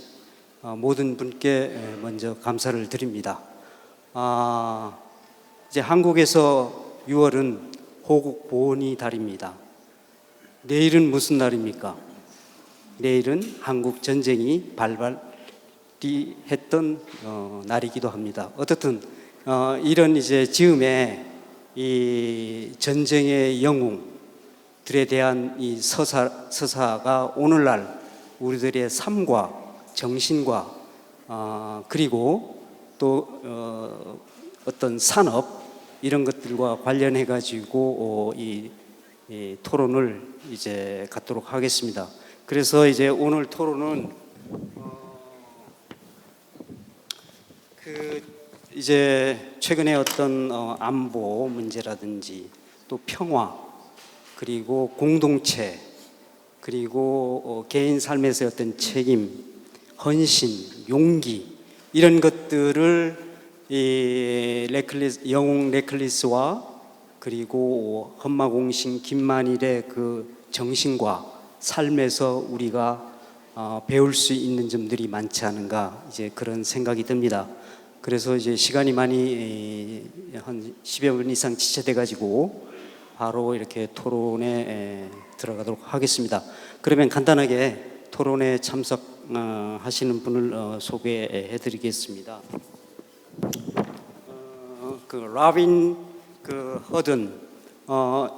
모든 분께 먼저 감사를 드립니다. 이제 한국에서 6월은 호국 보훈의 달입니다. 내일은 무슨 날입니까? 내일은 한국 전쟁이 했던 날이기도 합니다. 어떻든 이런 이제 즈음에 이 전쟁의 영웅들에 대한 이 서사가 오늘날 우리들의 삶과 정신과 그리고 또 어떤 산업 이런 것들과 관련해 가지고 이 토론을 이제 갖도록 하겠습니다. 그래서 이제 오늘 토론은 이제 최근에 어떤 안보 문제라든지 또 평화 그리고 공동체 그리고 개인 삶에서의 어떤 책임, 헌신, 용기 이런 것들을 이 영웅 레클리스와 그리고 헌마공신 김만일의 그 정신과 삶에서 우리가 배울 수 있는 점들이 많지 않은가 이제 그런 생각이 듭니다. 그래서 이제 시간이 많이 한 10여 분 이상 지체돼 가지고 바로 이렇게 토론에 들어가도록 하겠습니다. 그러면 간단하게 토론에 참석하시는 분을 소개해 드리겠습니다. 그 라빈 허든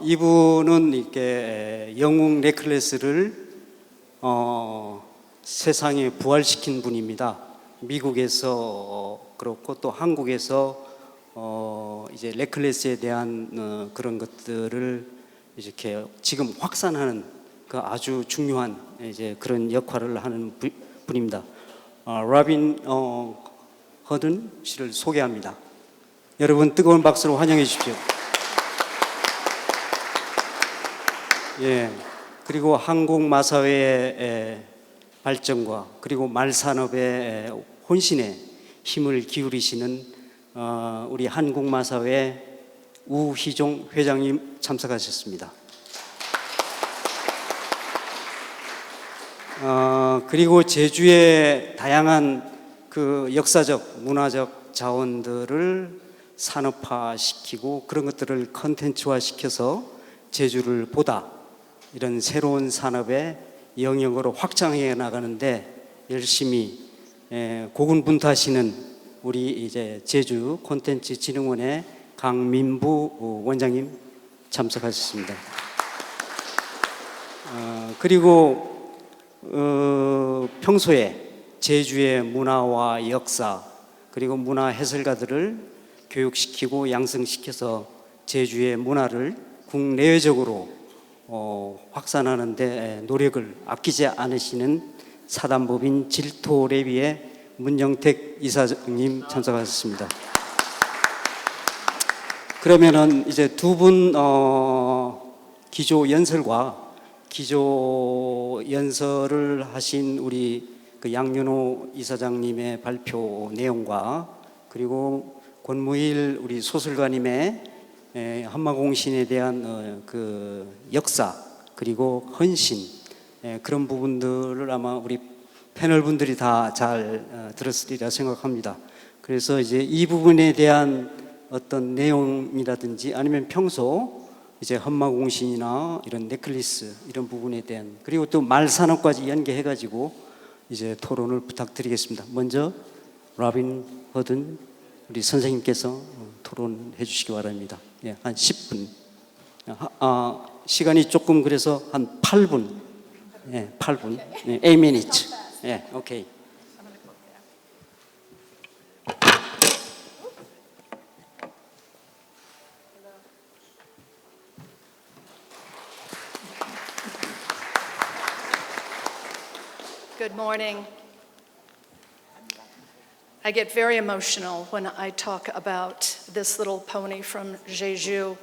이분은 이렇게 영웅 레클리스를 세상에 부활시킨 분입니다. 미국에서 그렇고 또 한국에서 이제 레클리스에 대한 그런 것들을 이렇게 지금 확산하는 그 아주 중요한 이제 그런 역할을 하는 분입니다. 라빈 허든 씨를 소개합니다. 여러분 뜨거운 박수로 환영해 주십시오. 예, 그리고 한국 마사회의 발전과 그리고 말산업의 혼신에 힘을 기울이시는 우리 한국 마사회 우희종 회장님 참석하셨습니다. 그리고 제주의 다양한 그 역사적, 문화적 자원들을 산업화시키고 그런 것들을 컨텐츠화시켜서 제주를 보다 이런 새로운 산업의 영역으로 확장해 나가는데 열심히 고군분투하시는 우리 이제 제주 콘텐츠진흥원의 강민부 원장님 참석하셨습니다. 그리고 평소에 제주의 문화와 역사 그리고 문화 해설가들을 교육시키고 양성시켜서 제주의 문화를 국내외적으로 확산하는 데 노력을 아끼지 않으시는 사단법인 질토레비의 문영택 이사장님 참석하셨습니다. 그러면은 이제 두 분 기조 연설을 하신 우리 그 양윤호 이사장님의 발표 내용과 그리고 권무일 우리 소설가님의 한마공신에 대한 그 역사 그리고 헌신 그런 부분들을 아마 우리 패널 분들이 다 잘 들었으리라 생각합니다. 그래서 이제 이 부분에 대한 어떤 내용이라든지 아니면 평소 이제 헌마공신이나 이런 넥클리스 이런 부분에 대한 그리고 또 말산업까지 연계해가지고 이제 토론을 부탁드리겠습니다. 먼저 라빈 허든 우리 선생님께서 토론해 주시기 바랍니다. 예, 한 10분. 시간이 조금 그래서 한 8분. 예, 8분. 예, 8 minutes. 예, 오케이. Good morning. I get very emotional when I talk about this little pony from Jeju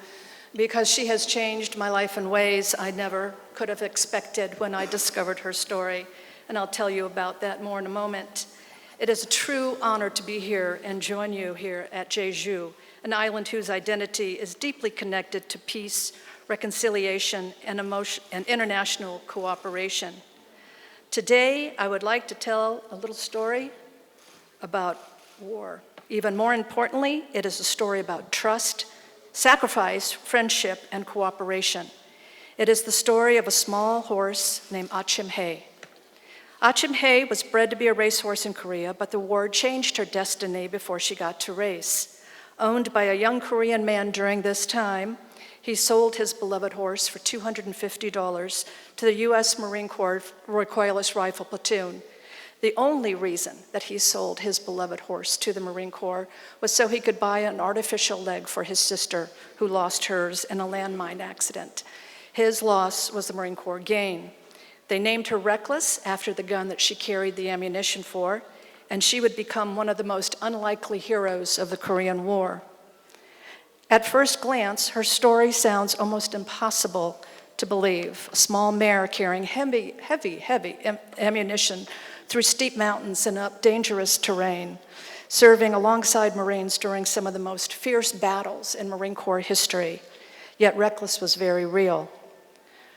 because she has changed my life in ways I never could have expected when I discovered her story, and I'll tell you about that more in a moment. It is a true honor to be here and join you here at Jeju, an island whose identity is deeply connected to peace, reconciliation, and international cooperation. Today, I would like to tell a little story about war. Even more importantly, it is a story about trust, sacrifice, friendship, and cooperation. It is the story of a small horse named Achim Hae. Achim Hae was bred to be a racehorse in Korea, but the war changed her destiny before she got to race. Owned by a young Korean man during this time, he sold his beloved horse for $250 to the U.S. Marine Corps Recoilless Rifle Platoon. The only reason that he sold his beloved horse to the Marine Corps was so he could buy an artificial leg for his sister, who lost hers in a landmine accident. His loss was the Marine Corps gain. They named her Reckless after the gun that she carried the ammunition for, and she would become one of the most unlikely heroes of the Korean War. At first glance, her story sounds almost impossible to believe. A small mare carrying heavy ammunition through steep mountains and up dangerous terrain, serving alongside Marines during some of the most fierce battles in Marine Corps history. Yet Reckless was very real.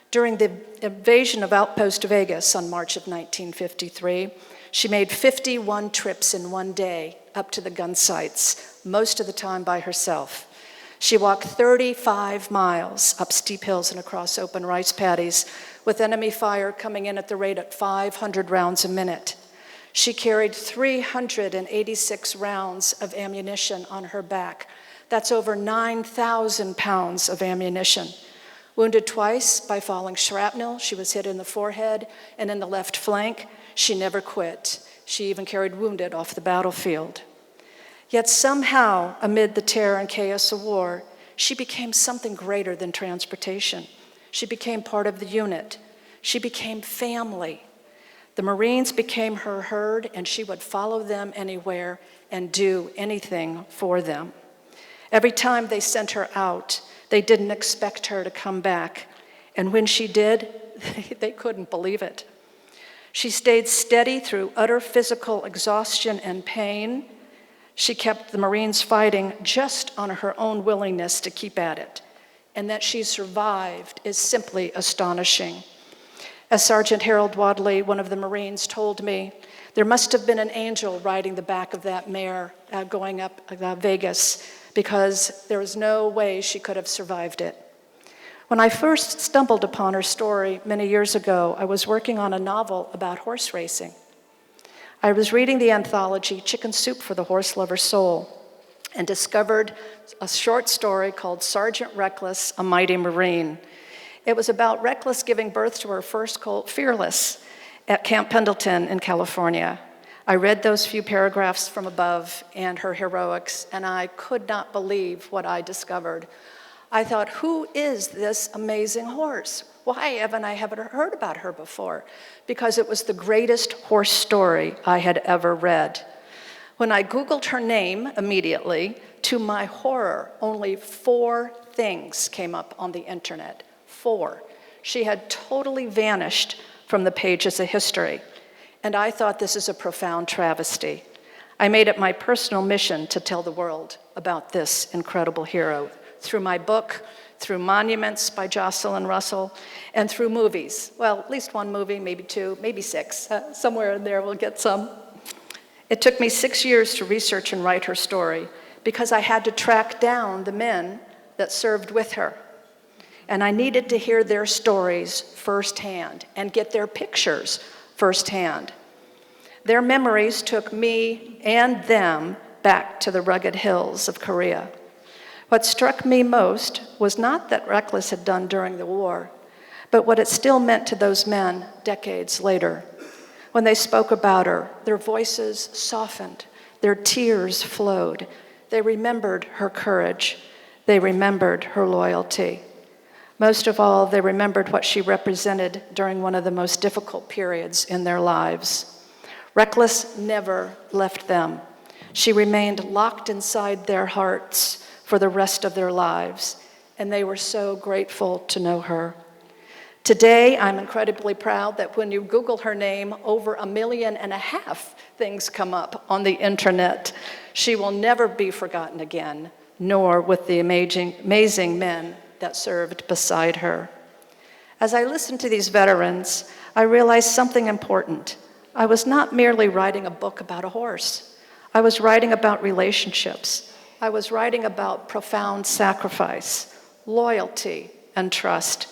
During the invasion of Outpost Vegas on March of 1953, she made 51 trips in one day up to the gun sites, most of the time by herself. She walked 35 miles up steep hills and across open rice paddies with enemy fire coming in at the rate of 500 rounds a minute. She carried 386 rounds of ammunition on her back. That's over 9,000 pounds of ammunition. Wounded twice by falling shrapnel, she was hit in the forehead and in the left flank. She never quit. She even carried wounded off the battlefield. Yet somehow, amid the terror and chaos of war, she became something greater than transportation. She became part of the unit. She became family. The Marines became her herd, and she would follow them anywhere and do anything for them. Every time they sent her out, they didn't expect her to come back. And when she did, they couldn't believe it. She stayed steady through utter physical exhaustion and pain. She kept the Marines fighting just on her own willingness to keep at it. And that she survived is simply astonishing. As Sergeant Harold Wadley, one of the Marines, told me, there must have been an angel riding the back of that mare going up Vegas, because there was no way she could have survived it. When I first stumbled upon her story many years ago, I was working on a novel about horse racing. I was reading the anthology Chicken Soup for the Horse Lover's Soul and discovered a short story called Sergeant Reckless, a Mighty Marine. It was about Reckless giving birth to her first colt, Fearless, at Camp Pendleton in California. I read those few paragraphs from above and her heroics, and I could not believe what I discovered. I thought, who is this amazing horse? Why haven't I heard about her before? Because it was the greatest horse story I had ever read. When I Googled her name immediately, to my horror, only 4 things came up on the internet. 4. She had totally vanished from the pages of history. And I thought, this is a profound travesty. I made it my personal mission to tell the world about this incredible hero through my book, through Monuments by Jocelyn Russell, and through movies. Well, at least 1 movie, maybe 2, maybe 6. Somewhere in there we'll get some. It took me 6 years to research and write her story because I had to track down the men that served with her. And I needed to hear their stories firsthand and get their pictures firsthand. Their memories took me and them back to the rugged hills of Korea. What struck me most was not that Reckless had done during the war, but what it still meant to those men decades later. When they spoke about her, their voices softened, their tears flowed. They remembered her courage. They remembered her loyalty. Most of all, they remembered what she represented during one of the most difficult periods in their lives. Reckless never left them. She remained locked inside their hearts for the rest of their lives, and they were so grateful to know her. Today, I'm incredibly proud that when you Google her name, over 1.5 million things come up on the internet. She will never be forgotten again, nor with the amazing men that served beside her. As I listened to these veterans, I realized something important. I was not merely writing a book about a horse. I was writing about relationships. I was writing about profound sacrifice, loyalty, and trust.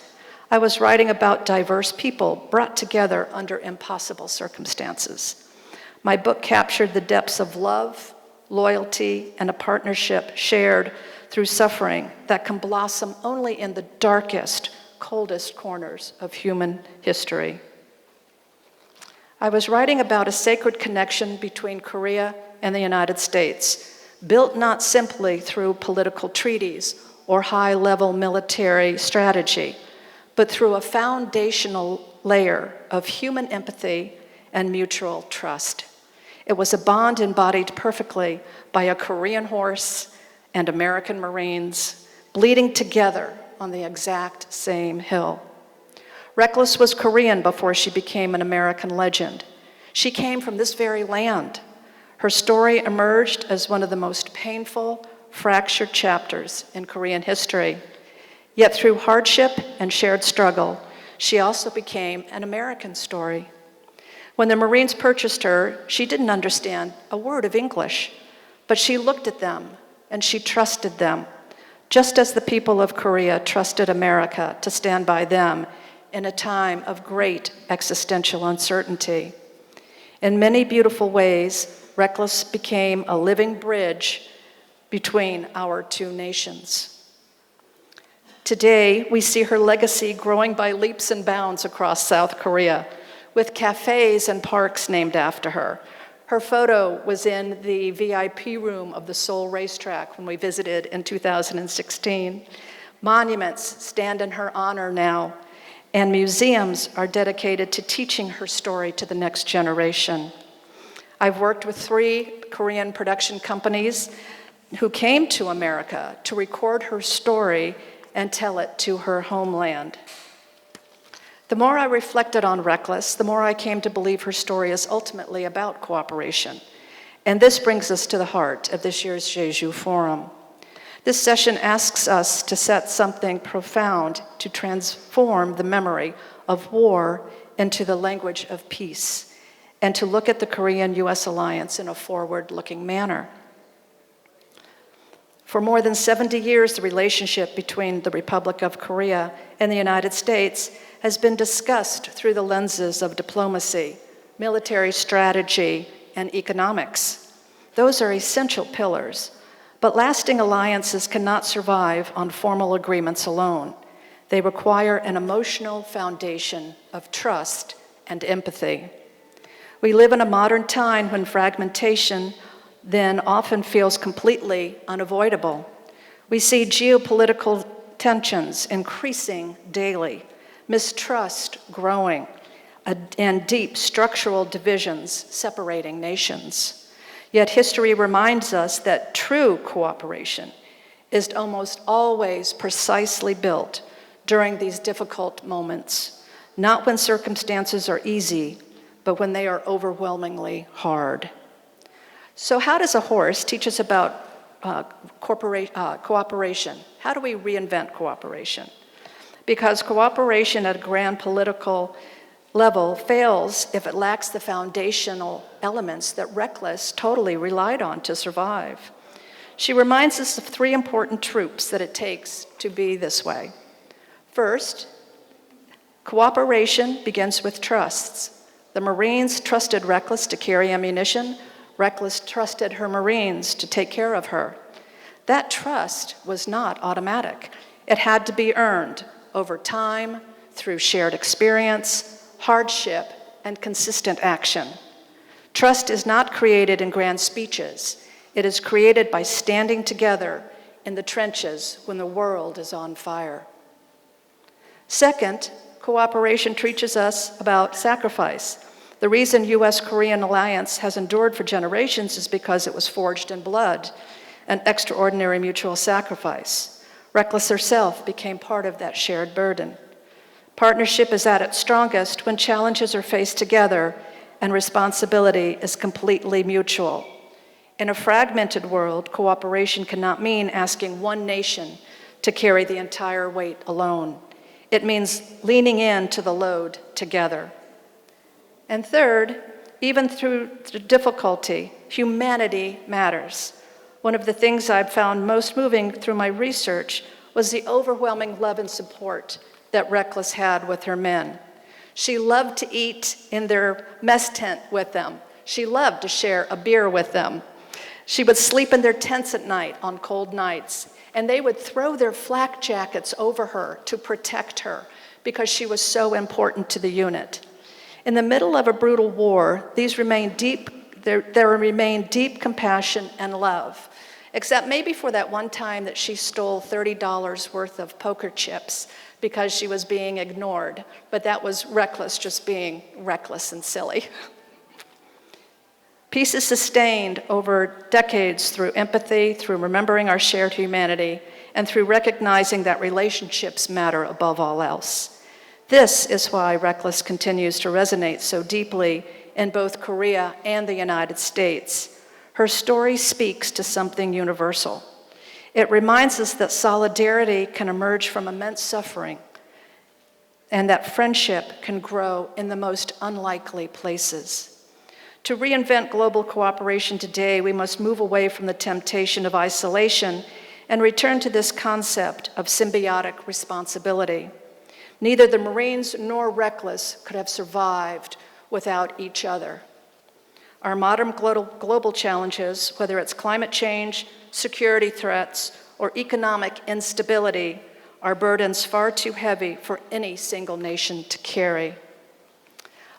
I was writing about diverse people brought together under impossible circumstances. My book captured the depths of love, loyalty, and a partnership shared through suffering that can blossom only in the darkest, coldest corners of human history. I was writing about a sacred connection between Korea and the United States, built not simply through political treaties or high-level military strategy, but through a foundational layer of human empathy and mutual trust. It was a bond embodied perfectly by a Korean horse and American Marines bleeding together on the exact same hill. Reckless was Korean before she became an American legend. She came from this very land. Her story emerged as one of the most painful, fractured chapters in Korean history. Yet through hardship and shared struggle, she also became an American story. When the Marines purchased her, she didn't understand a word of English, but she looked at them and she trusted them, just as the people of Korea trusted America to stand by them in a time of great existential uncertainty. In many beautiful ways, Reckless became a living bridge between our two nations. Today, we see her legacy growing by leaps and bounds across South Korea, with cafes and parks named after her. Her photo was in the VIP room of the Seoul racetrack when we visited in 2016. Monuments stand in her honor now, and museums are dedicated to teaching her story to the next generation. I've worked with 3 Korean production companies who came to America to record her story and tell it to her homeland. The more I reflected on Reckless, the more I came to believe her story is ultimately about cooperation. And this brings us to the heart of this year's Jeju Forum. This session asks us to set something profound to transform the memory of war into the language of peace, and to look at the Korean-US alliance in a forward-looking manner. For more than 70 years, the relationship between the Republic of Korea and the United States has been discussed through the lenses of diplomacy, military strategy, and economics. Those are essential pillars, but lasting alliances cannot survive on formal agreements alone. They require an emotional foundation of trust and empathy. We live in a modern time when fragmentation then often feels completely unavoidable. We see geopolitical tensions increasing daily, mistrust growing, and deep structural divisions separating nations. Yet history reminds us that true cooperation is almost always precisely built during these difficult moments, not when circumstances are easy, but when they are overwhelmingly hard. So how does a horse teach us about cooperation? How do we reinvent cooperation? Because cooperation at a grand political level fails if it lacks the foundational elements that Reckless totally relied on to survive. She reminds us of 3 important tropes that it takes to be this way. First, cooperation begins with trusts. The Marines trusted Reckless to carry ammunition. Reckless trusted her Marines to take care of her. That trust was not automatic. It had to be earned over time, through shared experience, hardship, and consistent action. Trust is not created in grand speeches. It is created by standing together in the trenches when the world is on fire. Second, cooperation teaches us about sacrifice. The reason US-Korean alliance has endured for generations is because it was forged in blood, an extraordinary mutual sacrifice. Reckless herself became part of that shared burden. Partnership is at its strongest when challenges are faced together and responsibility is completely mutual. In a fragmented world, cooperation cannot mean asking one nation to carry the entire weight alone. It means leaning into the load together. And third, even through the difficulty, humanity matters. One of the things I've found most moving through my research was the overwhelming love and support that Reckless had with her men. She loved to eat in their mess tent with them. She loved to share a beer with them. She would sleep in their tents at night on cold nights, and they would throw their flak jackets over her to protect her because she was so important to the unit. In the middle of a brutal war, there remained deep compassion and love, except maybe for that one time that she stole $30 worth of poker chips because she was being ignored, but that was Reckless just being reckless and silly. Peace is sustained over decades through empathy, through remembering our shared humanity, and through recognizing that relationships matter above all else. This is why Reckless continues to resonate so deeply in both Korea and the United States. Her story speaks to something universal. It reminds us that solidarity can emerge from immense suffering and that friendship can grow in the most unlikely places. To reinvent global cooperation today, we must move away from the temptation of isolation and return to this concept of symbiotic responsibility. Neither the Marines nor Reckless could have survived without each other. Our modern global challenges, whether it's climate change, security threats, or economic instability, are burdens far too heavy for any single nation to carry.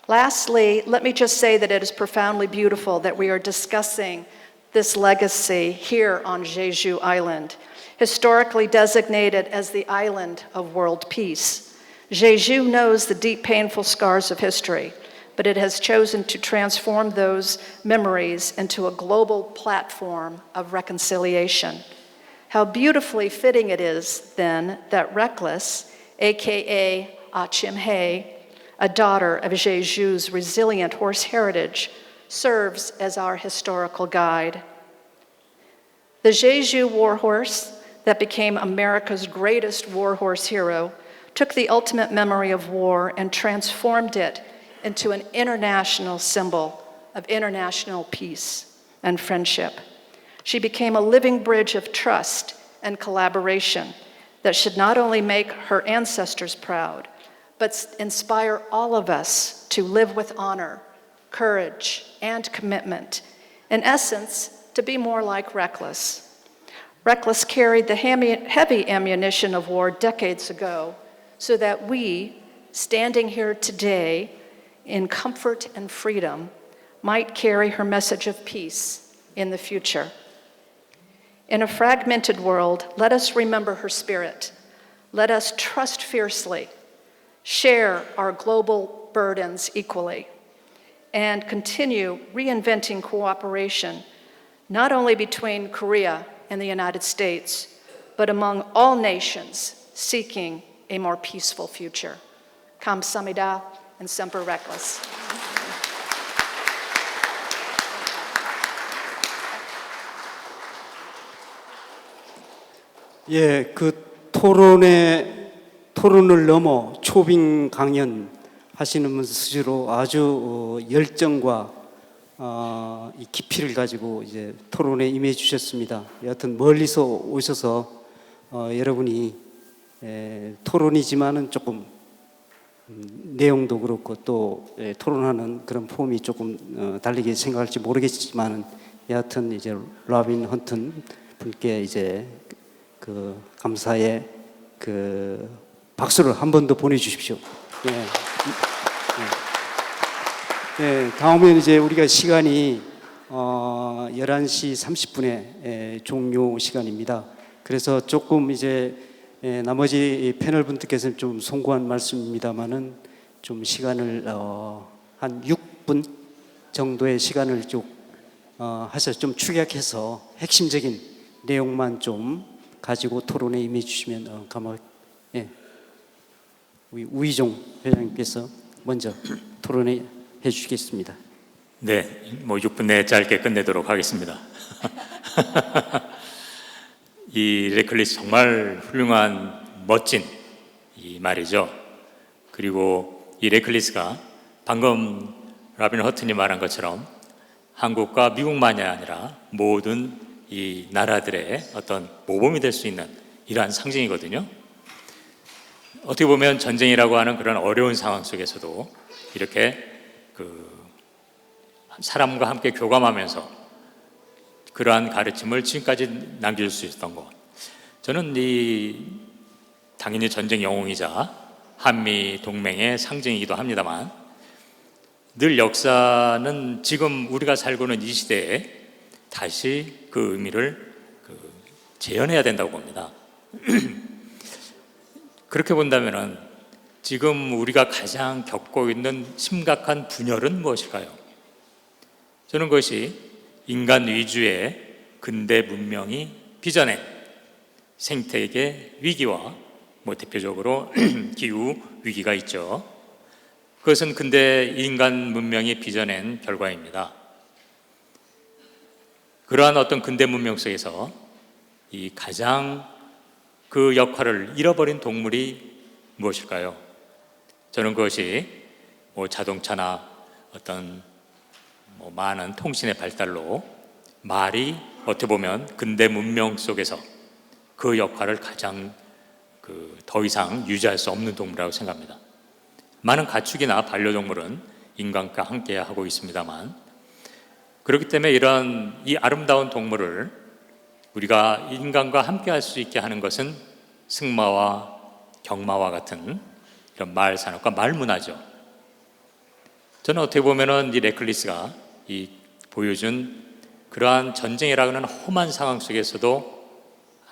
Lastly, let me just say that it is profoundly beautiful that we are discussing this legacy here on Jeju Island, historically designated as the island of world peace. Jeju knows the deep, painful scars of history, but it has chosen to transform those memories into a global platform of reconciliation. How beautifully fitting it is, then, that Reckless, aka Ah Chim Hae, a daughter of Jeju's resilient horse heritage, serves as our historical guide. The Jeju warhorse, that became America's greatest warhorse hero, took the ultimate memory of war and transformed it into an international symbol of international peace and friendship. She became a living bridge of trust and collaboration that should not only make her ancestors proud, but inspire all of us to live with honor, courage, and commitment. In essence, to be more like Reckless. Reckless carried the heavy ammunition of war decades ago so that we, standing here today in comfort and freedom, might carry her message of peace in the future. In a fragmented world, let us remember her spirit. Let us trust fiercely, share our global burdens equally, and continue reinventing cooperation, not only between Korea and the United States, but among all nations seeking a more peaceful future. 감사합니다 and semper Reckless. 예, 그 토론을 넘어 초빙 강연 하시는 분 스스로 아주 열정과 이 깊이를 가지고 이제 토론에 임해 주셨습니다. 여하튼 멀리서 오셔서 여러분이 토론이지만은 조금 내용도 그렇고 또 토론하는 그런 폼이 조금 다르게 생각할지 모르겠지만은 여하튼 이제 로빈 헌튼 분께 이제 그 감사의 그 박수를 한 번 더 보내주십시오. 예. 예, 다음엔 이제 우리가 시간이 11시 30분에 종료 시간입니다. 그래서 조금 이제 나머지 패널 분들께서는 좀 송구한 말씀입니다만은 좀 시간을 한 6분 정도의 시간을 좀 하셔서 좀 축약해서 핵심적인 내용만 좀 가지고 토론에 임해 주시면 예. 우리 우희종 회장님께서 먼저 토론에 해 주시겠습니다. 네, 뭐 6분 내에 짧게 끝내도록 하겠습니다. 이 레클리스 정말 훌륭한 멋진 이 말이죠. 그리고 이 레클리스가 방금 라빈 허튼이 말한 것처럼 한국과 미국만이 아니라 모든 이 나라들의 어떤 모범이 될 수 있는 이러한 상징이거든요. 어떻게 보면 전쟁이라고 하는 그런 어려운 상황 속에서도 이렇게 그 사람과 함께 교감하면서 그러한 가르침을 지금까지 남길 수 있었던 것. 저는 당연히 전쟁 영웅이자 한미 동맹의 상징이기도 합니다만 늘 역사는 지금 우리가 살고 있는 이 시대에 다시 그 의미를 재현해야 된다고 봅니다. 그렇게 본다면은 지금 우리가 가장 겪고 있는 심각한 분열은 무엇일까요? 저는 그것이 인간 위주의 근대 문명이 빚어낸 생태계 위기와 대표적으로 기후 위기가 있죠. 그것은 근대 인간 문명이 빚어낸 결과입니다. 그러한 어떤 근대 문명 속에서 이 가장 그 역할을 잃어버린 동물이 무엇일까요? 저는 그것이 자동차나 어떤 많은 통신의 발달로 말이 어떻게 보면 근대 문명 속에서 그 역할을 가장 더 이상 유지할 수 없는 동물이라고 생각합니다. 많은 가축이나 반려동물은 인간과 함께 하고 있습니다만 그렇기 때문에 이런 이 아름다운 동물을 우리가 인간과 함께 할 수 있게 하는 것은 승마와 경마와 같은 이런 말 산업과 말 문화죠. 저는 어떻게 보면은 이 레클리스가 보여준 그러한 전쟁이라는 험한 상황 속에서도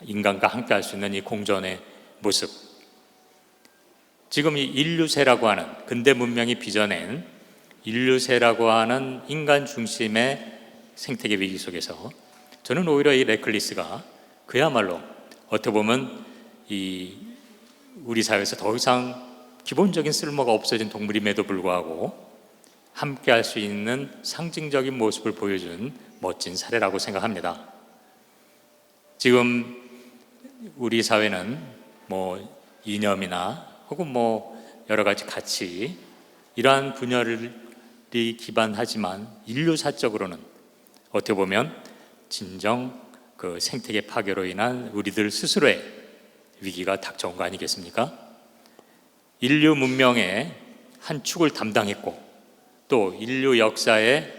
인간과 함께 할 수 있는 이 공존의 모습. 지금 이 인류세라고 하는 근대 문명이 빚어낸 인류세라고 하는 인간 중심의 생태계 위기 속에서 저는 오히려 이 레클리스가 그야말로 어떻게 보면 우리 사회에서 더 이상 기본적인 쓸모가 없어진 동물임에도 불구하고 함께 할 수 있는 상징적인 모습을 보여준 멋진 사례라고 생각합니다. 지금 우리 사회는 뭐 이념이나 혹은 뭐 여러 가지 가치 이러한 분열이 기반하지만 인류사적으로는 어떻게 보면 진정 그 생태계 파괴로 인한 우리들 스스로의 위기가 닥쳐온 거 아니겠습니까? 인류 문명의 한 축을 담당했고 또 인류 역사의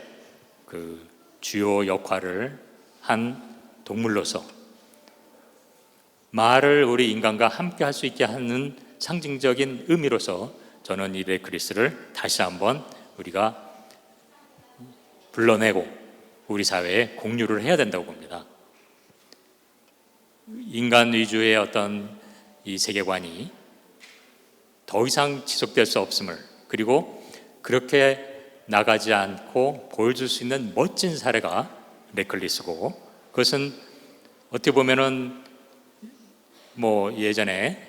그 주요 역할을 한 동물로서 말을 우리 인간과 함께 할 수 있게 하는 상징적인 의미로서 저는 이 레클리스를 다시 한번 우리가 불러내고 우리 사회에 공유를 해야 된다고 봅니다. 인간 위주의 어떤 이 세계관이 더 이상 지속될 수 없음을, 그리고 그렇게 나가지 않고 보여줄 수 있는 멋진 사례가 레클리스고, 그것은 어떻게 보면은 뭐 예전에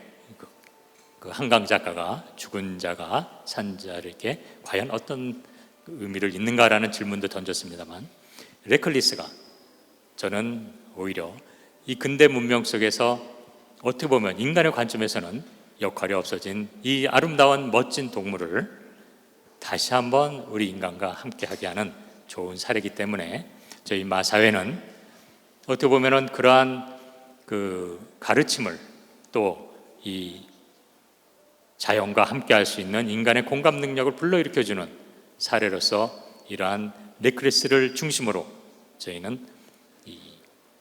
그 한강 작가가 죽은 자가 산 자에게 과연 어떤 의미를 있는가라는 질문도 던졌습니다만, 레클리스가 저는 오히려 이 근대 문명 속에서 어떻게 보면 인간의 관점에서는 역할이 없어진 이 아름다운 멋진 동물을 다시 한번 우리 인간과 함께하게 하는 좋은 사례이기 때문에 저희 마사회는 어떻게 보면은 그러한 그 가르침을 또 이 자연과 함께할 수 있는 인간의 공감 능력을 불러일으켜주는 사례로서 이러한 레클리스를 중심으로 저희는 이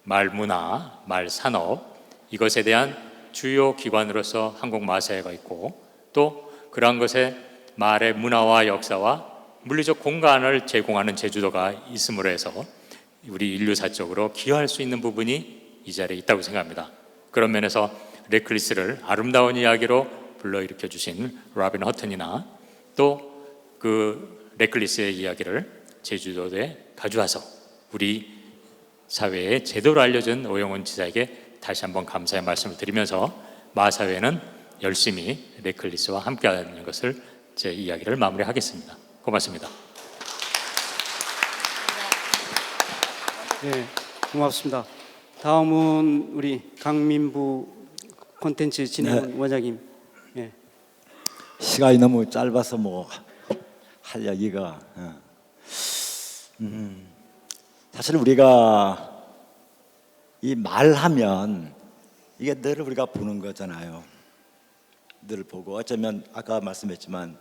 말문화, 말산업 이것에 대한 주요 기관으로서 한국마사회가 있고, 또 그러한 것에 말의 문화와 역사와 물리적 공간을 제공하는 제주도가 있음으로 해서 우리 인류사적으로 기여할 수 있는 부분이 이 자리에 있다고 생각합니다. 그런 면에서 레클리스를 아름다운 이야기로 불러일으켜 주신 로빈 허튼이나 또 그 레클리스의 이야기를 제주도에 가져와서 우리 사회에 제대로 알려준 오영훈 지사에게 다시 한번 감사의 말씀을 드리면서 마사회는 열심히 레클리스와 함께하는 것을 제 이야기를 마무리하겠습니다. 고맙습니다. 네, 고맙습니다. 다음은 우리 강민부 콘텐츠 진흥 원장님. 네. 시간이 너무 짧아서 뭐 할 얘기가 사실 우리가 이 말하면 이게 늘 우리가 보는 거잖아요. 늘 보고 어쩌면 아까 말씀했지만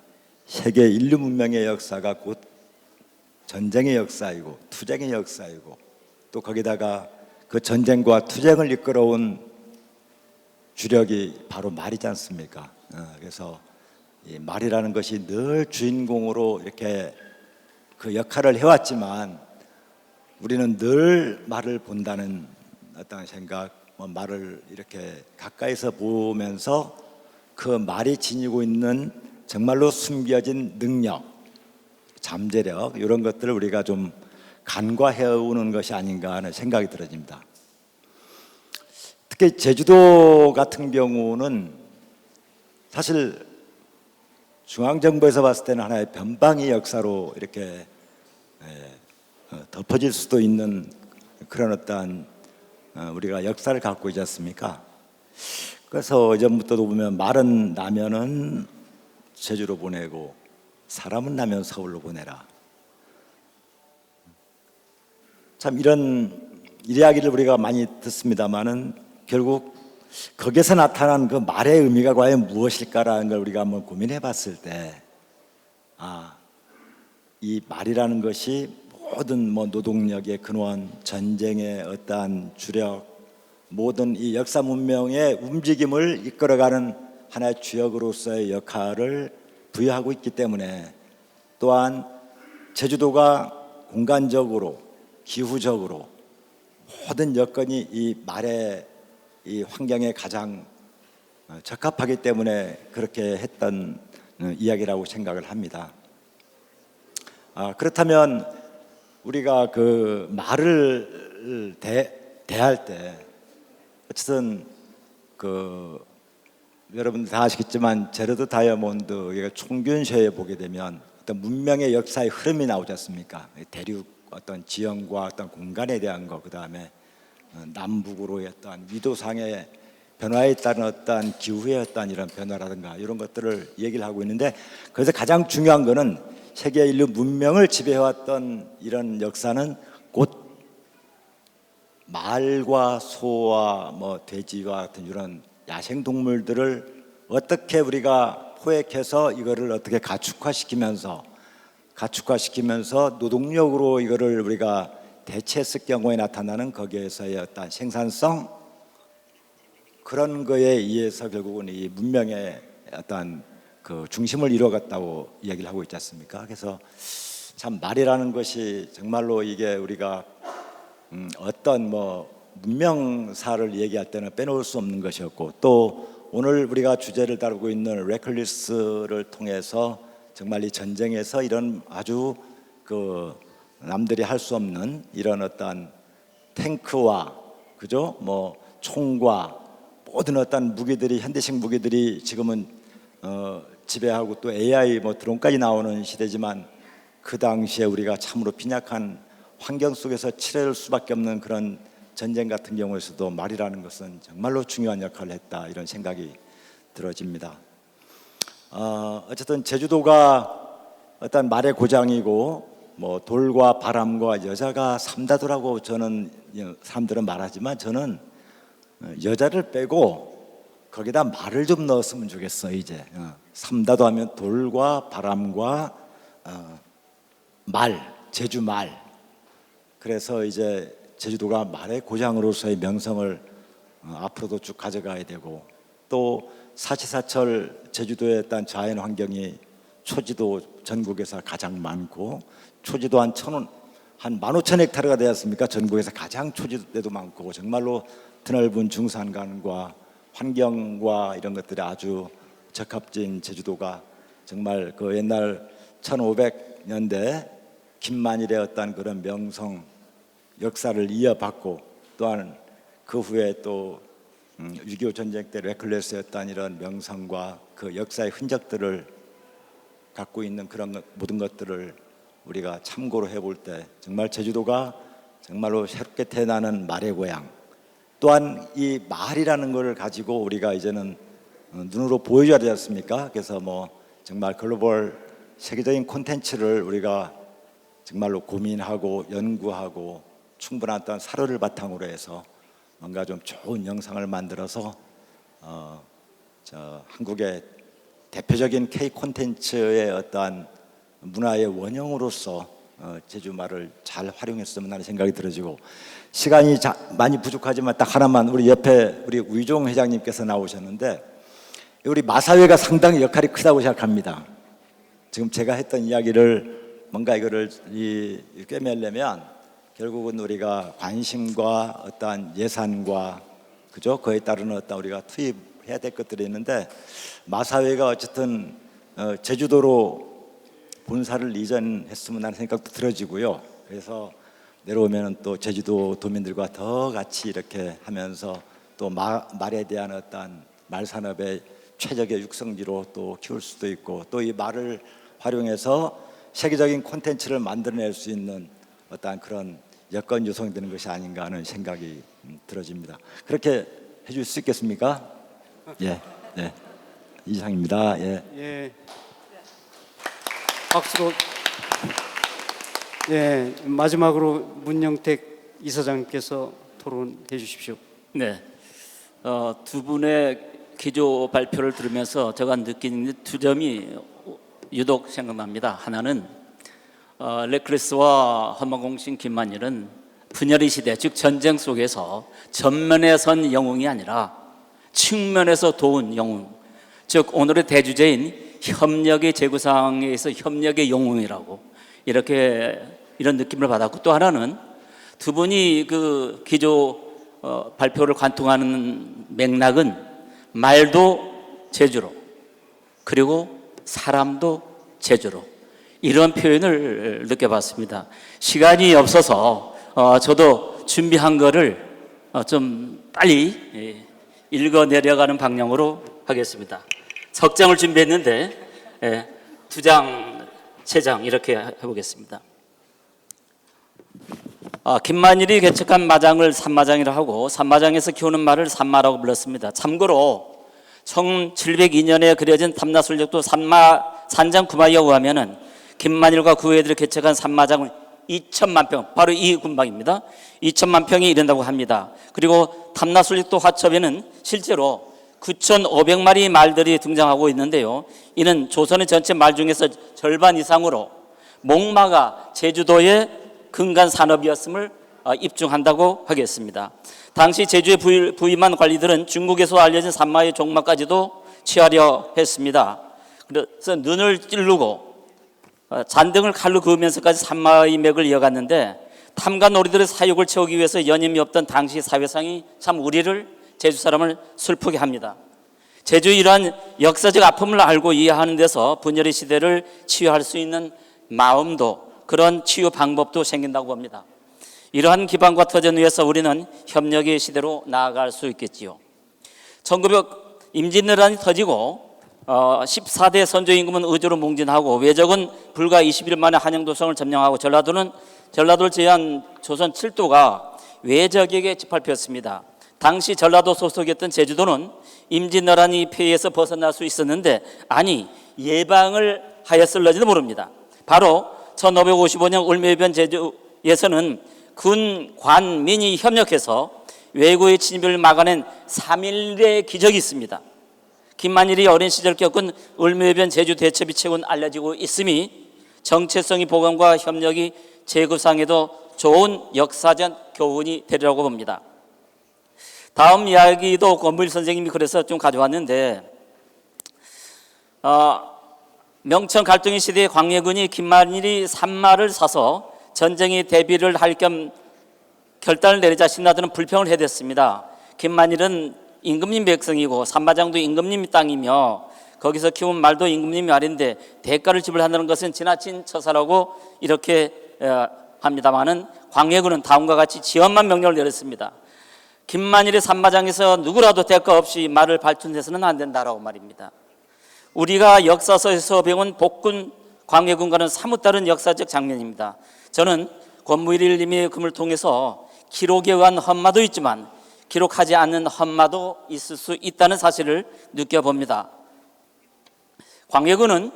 세계 인류 문명의 역사가 곧 전쟁의 역사이고 투쟁의 역사이고, 또 거기다가 그 전쟁과 투쟁을 이끌어온 주력이 바로 말이지 않습니까? 그래서 이 말이라는 것이 늘 주인공으로 이렇게 그 역할을 해왔지만 우리는 늘 말을 본다는 어떤 생각, 말을 이렇게 가까이서 보면서 그 말이 지니고 있는 정말로 숨겨진 능력, 잠재력, 이런 것들을 우리가 좀 간과해오는 것이 아닌가 하는 생각이 들어집니다. 특히 제주도 같은 경우는 사실 중앙정부에서 봤을 때는 하나의 변방의 역사로 이렇게 덮어질 수도 있는 그런 어떠한 우리가 역사를 갖고 있지 않습니까? 그래서 예전부터도 보면 말은 나면은 제주로 보내고 사람은 나면 서울로 보내라. 참 이런 이야기를 우리가 많이 듣습니다만은 결국 거기서 나타난 그 말의 의미가 과연 무엇일까라는 걸 우리가 한번 고민해 봤을 때, 이 말이라는 것이 모든 노동력의 근원, 전쟁의 어떠한 주력, 모든 이 역사 문명의 움직임을 이끌어가는 하나의 주역으로서의 역할을 부여하고 있기 때문에, 또한 제주도가 공간적으로, 기후적으로 모든 여건이 이 말의 이 환경에 가장 적합하기 때문에 그렇게 했던 이야기라고 생각을 합니다. 그렇다면 우리가 그 말을 대할 때 어쨌든 그 여러분들 다 아시겠지만 제러드 다이아몬드 이거 총균쇼에 보게 되면 어떤 문명의 역사의 흐름이 나오지 않습니까? 대륙 어떤 지형과 어떤 공간에 대한 거, 그 다음에 남북으로의 어떤 위도상의 변화에 따른 어떤 기후의 어떤 이런 변화라든가 이런 것들을 얘기를 하고 있는데, 그래서 가장 중요한 거는 세계 인류 문명을 지배해왔던 이런 역사는 곧 말과 소와 뭐 돼지와 같은 이런 야생 동물들을 어떻게 우리가 포획해서 이거를 어떻게 가축화시키면서 노동력으로 이거를 우리가 대체했을 경우에 나타나는 거기에서의 어떤 생산성, 그런 거에 의해서 결국은 이 문명의 어떤 그 중심을 이루어갔다고 이야기를 하고 있지 않습니까? 그래서 참 말이라는 것이 정말로 이게 우리가 어떤 뭐 문명사를 얘기할 때는 빼놓을 수 없는 것이었고, 또 오늘 우리가 주제를 다루고 있는 레클리스를 통해서 정말 이 전쟁에서 이런 아주 그 남들이 할 수 없는 이런 어떤 탱크와 그죠? 뭐 총과 모든 어떤 무기들이, 현대식 무기들이 지금은 지배하고 또 AI 뭐 드론까지 나오는 시대지만, 그 당시에 우리가 참으로 빈약한 환경 속에서 치러질 수밖에 없는 그런 전쟁 같은 경우에서도 말이라는 것은 정말로 중요한 역할을 했다, 이런 생각이 들어집니다. 어쨌든 제주도가 어떤 말의 고장이고 뭐 돌과 바람과 여자가 삼다도라고 저는 사람들은 말하지만, 저는 여자를 빼고 거기다 말을 좀 넣었으면 좋겠어. 이제 삼다도 하면 돌과 바람과 말, 제주 말. 그래서 이제 제주도가 말의 고장으로서의 명성을 앞으로도 쭉 가져가야 되고, 또 사시사철 제주도에 어떤 자연 환경이 초지도 전국에서 가장 많고, 초지도 한 15,000헥타르가 되었습니까? 전국에서 가장 초지대도 많고, 정말로 드넓은 중산간과 환경과 이런 것들이 아주 적합진 제주도가 정말 그 옛날 1500년대 김만일의 어떤 그런 명성 역사를 이어받고, 또한 그 후에 또 6.25 전쟁 때 레클레스였던 이런 명성과 그 역사의 흔적들을 갖고 있는 그런 모든 것들을 우리가 참고로 해볼 때, 정말 제주도가 정말로 새롭게 태어나는 말의 고향, 또한 이 말이라는 것을 가지고 우리가 이제는 눈으로 보여줘야 되지 않습니까? 그래서 뭐 정말 글로벌 세계적인 콘텐츠를 우리가 정말로 고민하고 연구하고 충분한 어떤 사료를 바탕으로 해서 뭔가 좀 좋은 영상을 만들어서 한국의 대표적인 K 콘텐츠의 어떠한 문화의 원형으로서 제주말을 잘 활용했으면 하는 생각이 들어지고, 시간이 많이 부족하지만 딱 하나만, 우리 옆에 우리 우이종 회장님께서 나오셨는데, 우리 마사회가 상당히 역할이 크다고 생각합니다. 지금 제가 했던 이야기를 뭔가 이거를 꿰매려면 결국은 우리가 관심과 어떠한 예산과 그죠? 그에 따르는 어떤 우리가 투입해야 될 것들이 있는데, 마사회가 어쨌든 제주도로 본사를 이전했으면 하는 생각도 들어지고요. 그래서 내려오면 또 제주도 도민들과 더 같이 이렇게 하면서 또 말에 대한 어떤 말 산업의 최적의 육성지로 또 키울 수도 있고, 또 이 말을 활용해서 세계적인 콘텐츠를 만들어낼 수 있는 어떤 그런 여건 요소가 되는 것이 아닌가 하는 생각이 들어집니다. 그렇게 해줄 수 있겠습니까? 예, 예. 이상입니다. 예. 예. 박수로. 예, 마지막으로 문영택 이사장님께서 토론해 주십시오. 네, 두 분의 기조 발표를 들으면서 제가 느끼는 두 점이 유독 생각납니다. 하나는 레클리스와 헌마공신 김만일은 분열의 시대, 즉 전쟁 속에서 전면에 선 영웅이 아니라 측면에서 도운 영웅, 즉 오늘의 대주제인 협력의 제구상에 있어 협력의 영웅이라고 이런 느낌을 받았고, 또 하나는 두 분이 그 기조 발표를 관통하는 맥락은 말도 제주로, 그리고 사람도 제주로, 이런 표현을 느껴봤습니다. 시간이 없어서 저도 준비한 거를 좀 빨리 읽어 내려가는 방향으로 하겠습니다. 석장을 준비했는데 2장, 3장 이렇게 해보겠습니다. 김만일이 개척한 마장을 산마장이라 하고 산마장에서 키우는 말을 산마라고 불렀습니다. 참고로 1702년에 그려진 탐나술력도 산장 구마에 의하면은 김만일과 그 후예들이 개척한 산마장은 2천만 평, 바로 이 군방입니다. 2천만 평이 이른다고 합니다. 그리고 탐나술력도 화첩에는 실제로 9,500마리 말들이 등장하고 있는데요. 이는 조선의 전체 말 중에서 절반 이상으로 목마가 제주도의 근간 산업이었음을 입증한다고 하겠습니다. 당시 제주에 부임한 관리들은 중국에서 알려진 산마의 종마까지도 취하려 했습니다. 그래서 눈을 찌르고 잔등을 칼로 그으면서까지 산마의 맥을 이어갔는데 탐관 놀이들의 사육을 채우기 위해서 여념이 없던 당시 사회상이 참 우리를 제주 사람을 슬프게 합니다. 제주의 이러한 역사적 아픔을 알고 이해하는 데서 분열의 시대를 치유할 수 있는 마음도 그런 치유 방법도 생긴다고 봅니다. 이러한 기반과 터전 위에서 우리는 협력의 시대로 나아갈 수 있겠지요. 1900 임진왜란이 터지고 14대 선조 임금은 의조로 몽진하고 외적은 불과 20일 만에 한영도성을 점령하고 전라도를 제외한 조선 7도가 외적에게 짓밟혔습니다. 당시 전라도 소속이었던 제주도는 임진왜란이 폐해에서 벗어날 수 있었는데 아니 예방을 하였을런지도 모릅니다. 바로 1555년 을묘해변 제주에서는 군, 관, 민이 협력해서 외구의 침입을 막아낸 3.1의 기적이 있습니다. 김만일이 어린 시절 겪은 을묘해변 제주 대첩이 최근 알려지고 있음이 정체성의 보강과 협력이 재구상에도 좋은 역사적 교훈이 되리라고 봅니다. 다음 이야기도 권무일 선생님이 그래서 좀 가져왔는데 명청 갈등의 시대에 광해군이 김만일이 산마를 사서 전쟁에 대비를 할 겸 결단을 내리자 신라들은 불평을 해댔습니다. 김만일은 임금님 백성이고 산마장도 임금님 땅이며 거기서 키운 말도 임금님 말인데 대가를 지불한다는 것은 지나친 처사라고 이렇게 합니다마는 광해군은 다음과 같이 지엄한 명령을 내렸습니다. 김만일의 산마장에서 누구라도 대가 없이 말을 발촌해서는 안 된다라고 말입니다. 우리가 역사서에서 배운 복군 광해군과는 사뭇 다른 역사적 장면입니다. 저는 권무일님의 금을 통해서 기록에 의한 험마도 있지만 기록하지 않는 험마도 있을 수 있다는 사실을 느껴봅니다. 광해군은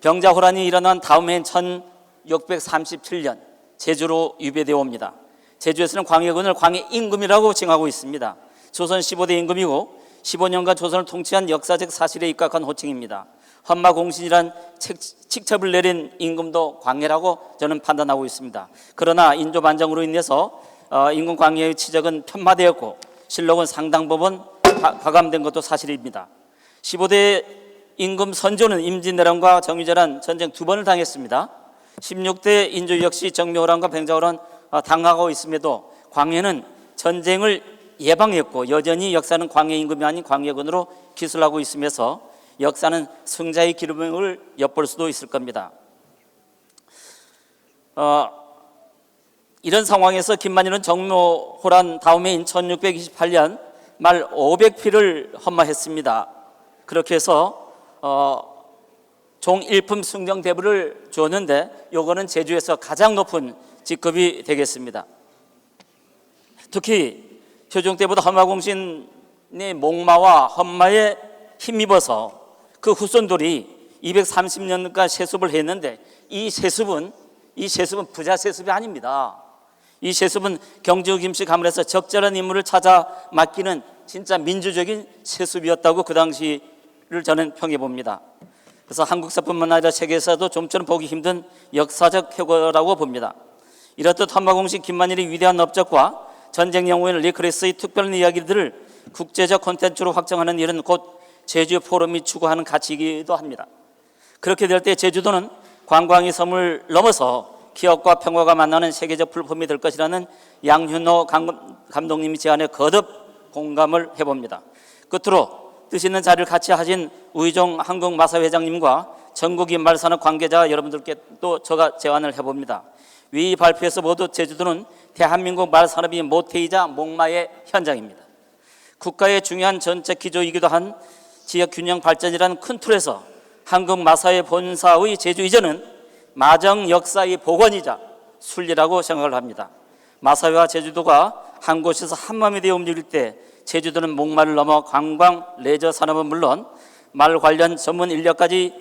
병자호란이 일어난 다음 해인 1637년 제주로 유배되어 옵니다. 제주에서는 광해군을 광해임금이라고 칭하고 있습니다. 조선 15대 임금이고 15년간 조선을 통치한 역사적 사실에 입각한 호칭입니다. 험마공신이란 칙첩을 내린 임금도 광해라고 저는 판단하고 있습니다. 그러나 인조반정으로 인해서 임금 광해의 치적은 편마되었고 실록은 상당 부분 가감된 것도 사실입니다. 15대 임금 선조는 임진왜란과 정유재란 전쟁 2번을 당했습니다. 16대 인조 역시 정묘호란과 병자호란 당하고 있음에도 광해는 전쟁을 예방했고 여전히 역사는 광해 임금이 아닌 광해군으로 기술하고 있으면서 역사는 승자의 기름을 엿볼 수도 있을 겁니다. 이런 상황에서 김만일은 정묘호란 다음 해인 1628년 말 500피를 헌마했습니다. 그렇게 해서 종일품 승정대부를 주었는데 요거는 제주에서 가장 높은 직급이 되겠습니다. 특히 효종 때보다 험마공신의 목마와 험마에 힘입어서 그 후손들이 230년간 세습을 했는데 이 세습은 부자 세습이 아닙니다. 이 세습은 경주 김씨 가문에서 적절한 인물을 찾아 맡기는 진짜 민주적인 세습이었다고 그 당시를 저는 평해 봅니다. 그래서 한국사뿐만 아니라 세계에서도 좀처럼 보기 힘든 역사적 쾌거라고 봅니다. 이렇듯 험마공신 김만일의 위대한 업적과 전쟁 영웅인 레클리스의 특별한 이야기들을 국제적 콘텐츠로 확정하는 일은 곧 제주 포럼이 추구하는 가치이기도 합니다. 그렇게 될 때 제주도는 관광의 섬을 넘어서 기업과 평화가 만나는 세계적 플랫폼이 될 것이라는 양윤호 감독님의 제안에 거듭 공감을 해봅니다. 끝으로 뜻 있는 자리를 같이 하신 우희종 한국마사 회장님과 전국의 말산업 관계자 여러분들께 또 제가 제안을 해봅니다. 위 발표에서 모두 제주도는 대한민국 말산업이 모태이자 목마의 현장입니다. 국가의 중요한 전책 기조이기도 한 지역 균형 발전이라는 큰 틀에서 한국 마사회 본사의 제주 이전은 마정 역사의 복원이자 순리라고 생각을 합니다. 마사회와 제주도가 한 곳에서 한 마음이 되어 움직일 때 제주도는 목마를 넘어 관광, 레저 산업은 물론 말 관련 전문 인력까지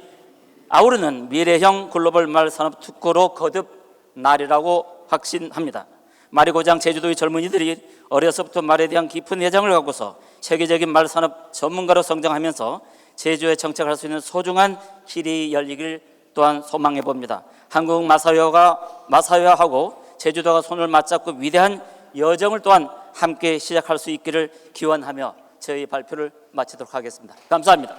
아우르는 미래형 글로벌 말 산업 특구로 거듭나리라고 확신합니다. 말의 고장 제주도의 젊은이들이 어려서부터 말에 대한 깊은 애정을 갖고서 세계적인 말 산업 전문가로 성장하면서 제주에 정착할 수 있는 소중한 길이 열리길 또한 소망해 봅니다. 한국 마사회하고 제주도가 손을 맞잡고 위대한 여정을 또한 함께 시작할 수 있기를 기원하며 저희 발표를 마치도록 하겠습니다. 감사합니다.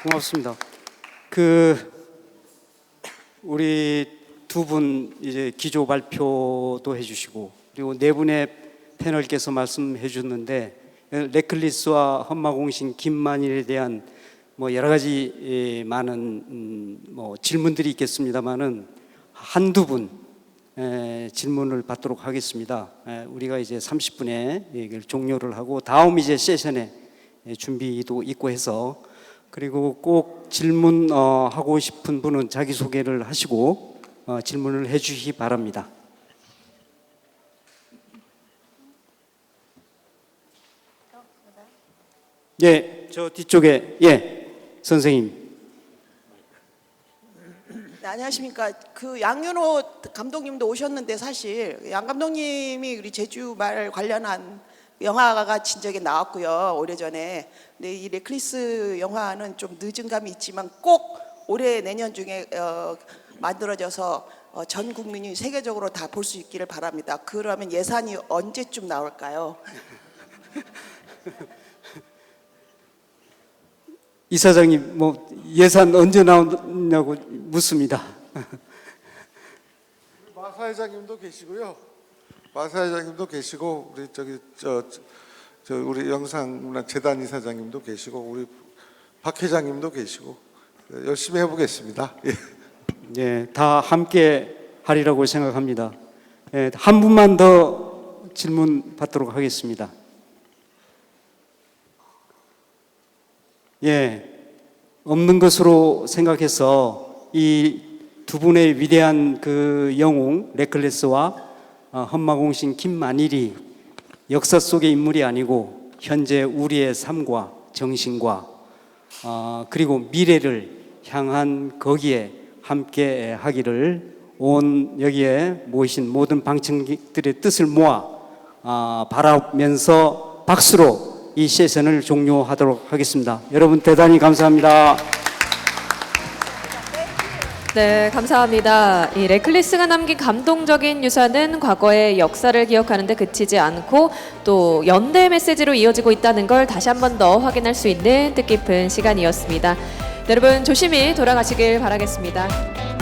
고맙습니다. 우리 두 분 이제 기조 발표도 해주시고 그리고 네 분의 패널께서 말씀해 주셨는데 레클리스와 험마공신 김만일에 대한 뭐 여러 가지 많은 뭐 질문들이 있겠습니다만은 한두 분 질문을 받도록 하겠습니다. 우리가 이제 30분에 얘기를 종료를 하고 다음 이제 세션에 준비도 있고 해서 그리고 꼭 질문 하고 싶은 분은 자기 소개를 하시고 질문을 해주시기 바랍니다. 예, 저 뒤쪽에 선생님. 네, 안녕하십니까. 양윤호 감독님도 오셨는데 사실 양 감독님이 우리 제주 말 관련한 영화가 진작에 나왔고요, 오래전에. 근데 이 레클리스 영화는 좀 늦은 감이 있지만 꼭 올해 내년 중에 만들어져서 전 국민이 세계적으로 다 볼 수 있기를 바랍니다. 그러면 예산이 언제쯤 나올까요? 이사장님, 뭐 예산 언제 나오냐고 묻습니다. 마사회장님도 계시고요. 마사회장님도 계시고 우리 우리 영상문화재단 이사장님도 계시고 우리 박 회장님도 계시고 열심히 해보겠습니다. 예, 다 함께 하리라고 생각합니다. 예, 한 분만 더 질문 받도록 하겠습니다. 예, 없는 것으로 생각해서 이 두 분의 위대한 영웅 레클리스와 험마공신 김만일이 역사 속의 인물이 아니고 현재 우리의 삶과 정신과 그리고 미래를 향한 거기에 함께 하기를 온 여기에 모이신 모든 방청객들의 뜻을 모아 바라면서 박수로 이 세션을 종료하도록 하겠습니다. 여러분 대단히 감사합니다. 네, 감사합니다. 이 레클리스가 남긴 감동적인 유산은 과거의 역사를 기억하는 데 그치지 않고 또 연대 메시지로 이어지고 있다는 걸 다시 한 번 더 확인할 수 있는 뜻깊은 시간이었습니다. 여러분 조심히 돌아가시길 바라겠습니다.